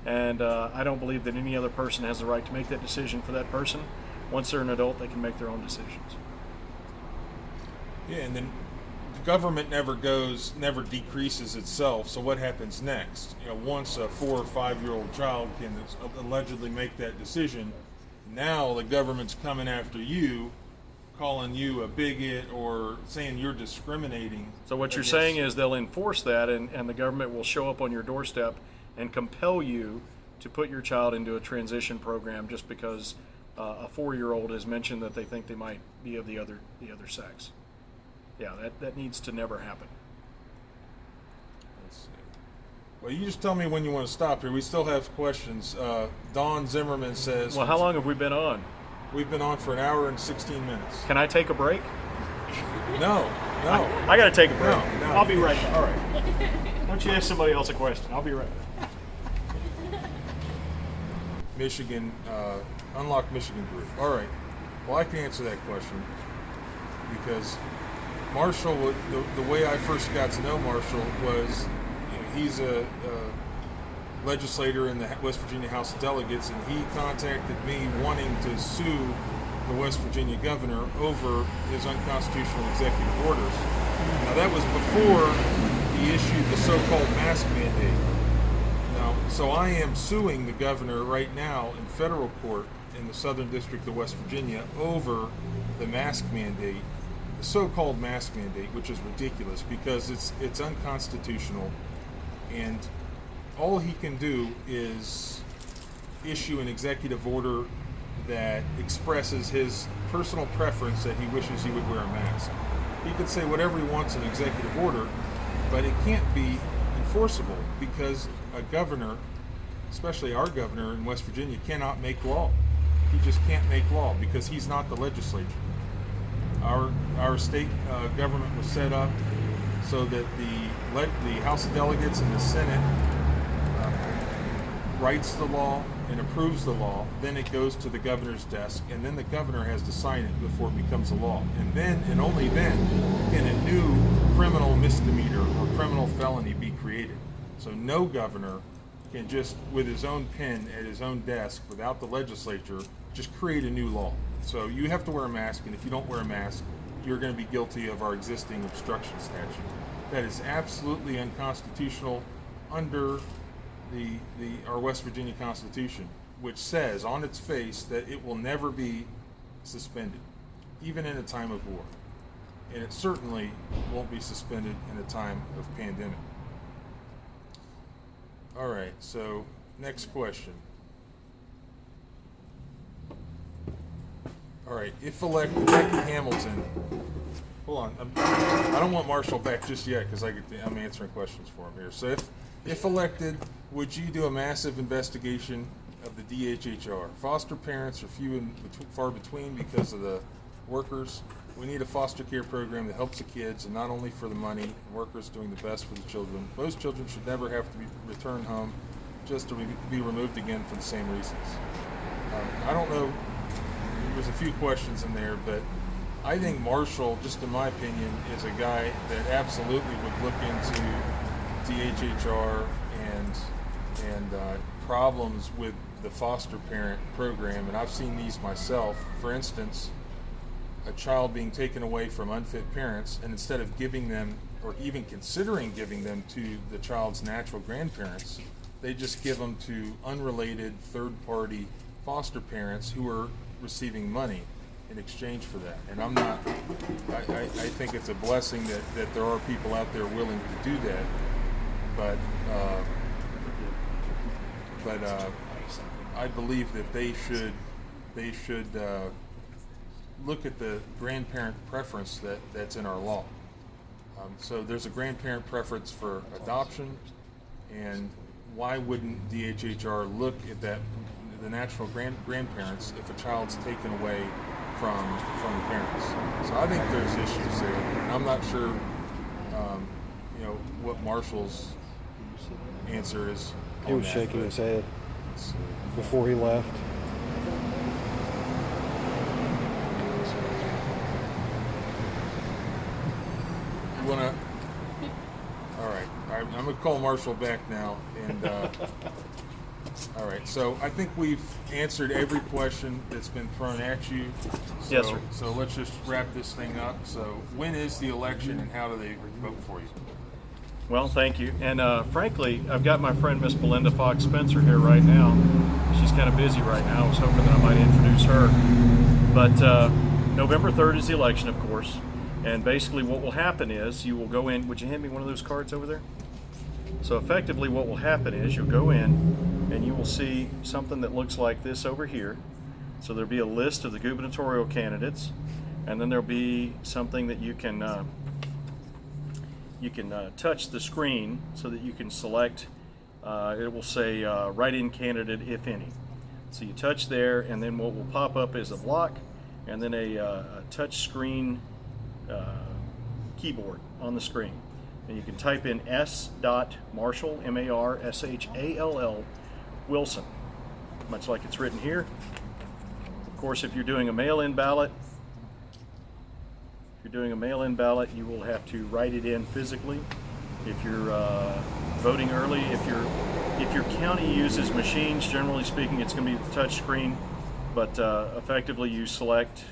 Speaker 1: And I don't believe that any other person has the right to make that decision for that person. Once they're an adult, they can make their own decisions.
Speaker 2: Yeah, and then the government never decreases itself. So what happens next? Once a 4 or 5-year-old child can allegedly make that decision, now the government's coming after you, calling you a bigot or saying you're discriminating.
Speaker 1: So what you're
Speaker 2: against-
Speaker 1: saying is they'll enforce that, and the government will show up on your doorstep and compel you to put your child into a transition program just because a 4-year-old has mentioned that they think they might be of the other sex. Yeah, that needs to never happen.
Speaker 2: Let's see. Well, you just tell me when you want to stop here. We still have questions. Don Zimmerman says,
Speaker 1: Well, how long have we been on?
Speaker 2: we've been on for an hour and 16 minutes.
Speaker 1: Can I take a break?
Speaker 2: No.
Speaker 1: I got to take a break.
Speaker 2: No.
Speaker 1: I'll be right back. All right. Why don't you ask somebody else a question? I'll be right back.
Speaker 2: Michigan, Unlock Michigan Group. All right. Well, I can answer that question because Marshall, the way I first got to know Marshall was, he's a legislator in the West Virginia House of Delegates, and he contacted me wanting to sue the West Virginia governor over his unconstitutional executive orders. Now, that was before he issued the so-called mask mandate. Now, so I am suing the governor right now in federal court in the Southern District of West Virginia over the mask mandate, the so-called mask mandate, which is ridiculous because it's unconstitutional, and all he can do is issue an executive order that expresses his personal preference that he wishes he would wear a mask. He can say whatever he wants in executive order, but it can't be enforceable because a governor, especially our governor in West Virginia, cannot make law. He just can't make law because he's not the legislature. Our state government was set up so that the House of Delegates and the Senate writes the law and approves the law, then it goes to the governor's desk, and then the governor has to sign it before it becomes a law. And then, and only then, can a new criminal misdemeanor or criminal felony be created. So no governor can just, with his own pen at his own desk, without the legislature, just create a new law. So you have to wear a mask, and if you don't wear a mask, you're going to be guilty of our existing obstruction statute. That is absolutely unconstitutional under our West Virginia Constitution, which says on its face that it will never be suspended, even in a time of war. And it certainly won't be suspended in a time of pandemic. All right, so next question. All right, if elected, Becky Hamilton, hold on, I don't want Marshall back just yet because I'm answering questions for him here. So if elected, would you do a massive investigation of the DHHR? Foster parents are few and far between because of the workers. We need a foster care program that helps the kids, and not only for the money, and workers doing the best for the children. Most children should never have to be returned home just to be removed again for the same reasons. I don't know, there's a few questions in there, but I think Marshall, just in my opinion, is a guy that absolutely would look into DHHR and problems with the foster parent program, and I've seen these myself. For instance, a child being taken away from unfit parents, and instead of giving them, or even considering giving them to the child's natural grandparents, they just give them to unrelated third-party foster parents who are receiving money in exchange for that. And I think it's a blessing that there are people out there willing to do that, but I believe that they should look at the grandparent preference that's in our law. So there's a grandparent preference for adoption, and why wouldn't DHHR look at that, the natural grandparents, if a child's taken away from the parents? So I think there's issues there, and I'm not sure, what Marshall's answer is.
Speaker 5: He was shaking his head before he left.
Speaker 2: All right, I'm going to call Marshall back now, and all right, so I think we've answered every question that's been thrown at you. So,
Speaker 1: Yes, sir.
Speaker 2: So let's just wrap this thing up. So when is the election, and how do they vote for you?
Speaker 1: Well, thank you. And frankly, I've got my friend Miss Belinda Fox Spencer here right now. She's kind of busy right now. I was hoping that I might introduce her. But November 3rd is the election, of course. And basically what will happen is you will go in. Would you hand me one of those cards over there? So effectively what will happen is you'll go in and you will see something that looks like this over here. So there'll be a list of the gubernatorial candidates, and then there'll be something that you can touch the screen so that you can select. It will say write-in candidate, if any. So you touch there, and then what will pop up is a block, and then a touch screen keyboard on the screen. And you can type in S.Marshall, M-A-R-S-H-A-L-L, Wilson, much like it's written here. Of course, if you're doing a mail-in ballot, you will have to write it in physically. If you're voting early, if your county uses machines, generally speaking, it's going to be the touch screen. But effectively, you select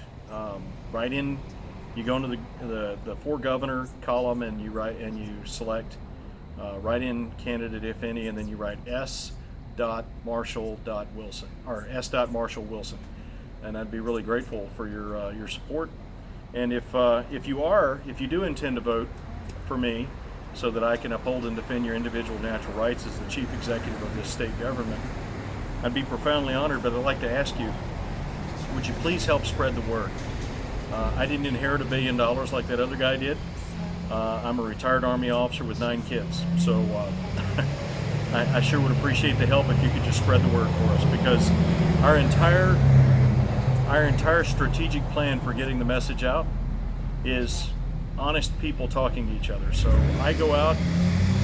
Speaker 1: write in. You go into the for governor column and you select write in candidate, if any, and then you write S.Marshall.Wilson or S.Marshall Wilson, and I'd be really grateful for your support. And if you do intend to vote for me so that I can uphold and defend your individual natural rights as the chief executive of this state government, I'd be profoundly honored, but I'd like to ask you, would you please help spread the word? I didn't inherit $1 billion like that other guy did. I'm a retired Army officer with 9 kids, so I sure would appreciate the help if you could just spread the word for us, because our entire strategic plan for getting the message out is honest people talking to each other. So I go out,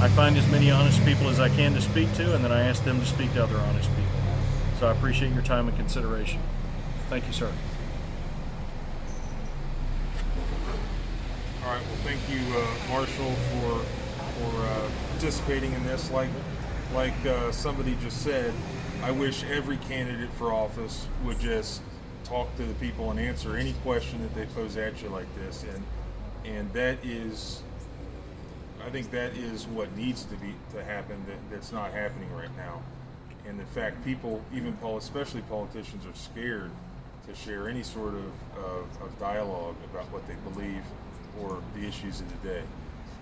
Speaker 1: I find as many honest people as I can to speak to, and then I ask them to speak to other honest people. So I appreciate your time and consideration. Thank you, sir.
Speaker 2: All right, well, thank you, Marshall, for participating in this. Like like somebody just said, I wish every candidate for office would just talk to the people and answer any question that they pose at you like this. And that is, I think that is what needs to happen. That's not happening right now. And in fact, people, even especially politicians, are scared to share any sort of dialogue about what they believe or the issues of the day.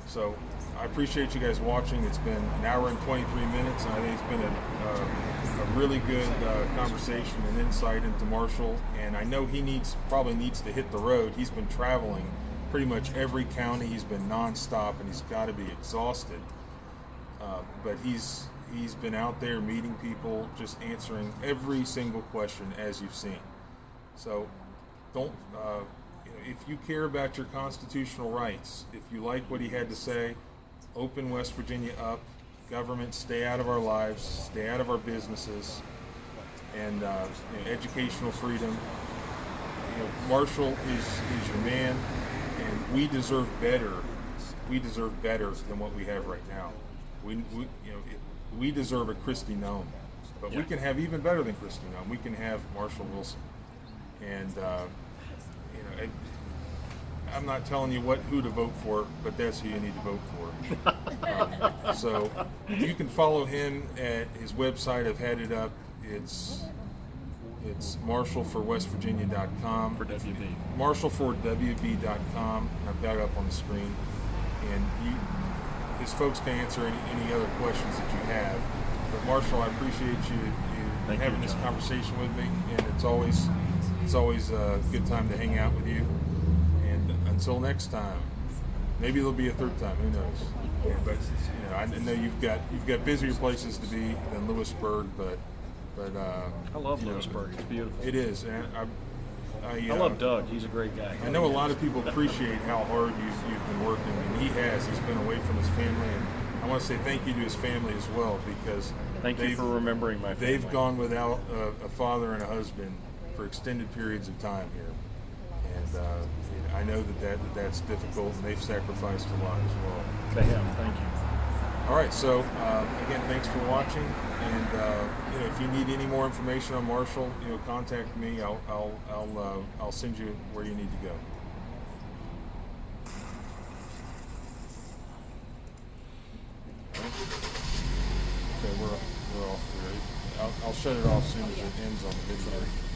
Speaker 2: So I appreciate you guys watching. It's been an hour and 23 minutes, and I think it's been a really good conversation and insight into Marshall. And I know he probably needs to hit the road. He's been traveling pretty much every county. He's been nonstop, and he's got to be exhausted. But he's been out there meeting people, just answering every single question as you've seen. So don't, if you care about your constitutional rights, if you like what he had to say, open West Virginia up. Government, stay out of our lives, stay out of our businesses, and educational freedom. Marshall is your man, and we deserve better. We deserve better than what we have right now. We deserve a Kristi Noem, but we can have even better than Kristi Noem. We can have Marshall Wilson, and I'm not telling you who to vote for, but that's who you need to vote for. So you can follow him at his website. I've had it up. It's marshallforwestvirginia.com.
Speaker 1: For WV.
Speaker 2: Marshallforwb.com. I've got it up on the screen, and his folks can answer any other questions that you have. But Marshall, I appreciate you having this conversation with me, and it's always a good time to hang out with you. And until next time, maybe there'll be a third time. Who knows? Yeah, but I know you've got busier places to be than Lewisburg, but
Speaker 1: I love Lewisburg. It's beautiful.
Speaker 2: it is. And
Speaker 1: I love Doug. He's a great guy.
Speaker 2: I know a lot of people appreciate how hard you've been working, and he has. He's been away from his family, and I want to say thank you to his family as well, because
Speaker 1: Thank you for remembering my family.
Speaker 2: they've gone without a father and a husband for extended periods of time here, and I know that's difficult, and they've sacrificed a lot as well.
Speaker 1: They have. Thank you.
Speaker 2: All right, so again, thanks for watching, and if you need any more information on Marshall, contact me. I'll send you where you need to go. Okay, we're off here. I'll shut it off as soon as it ends on the video.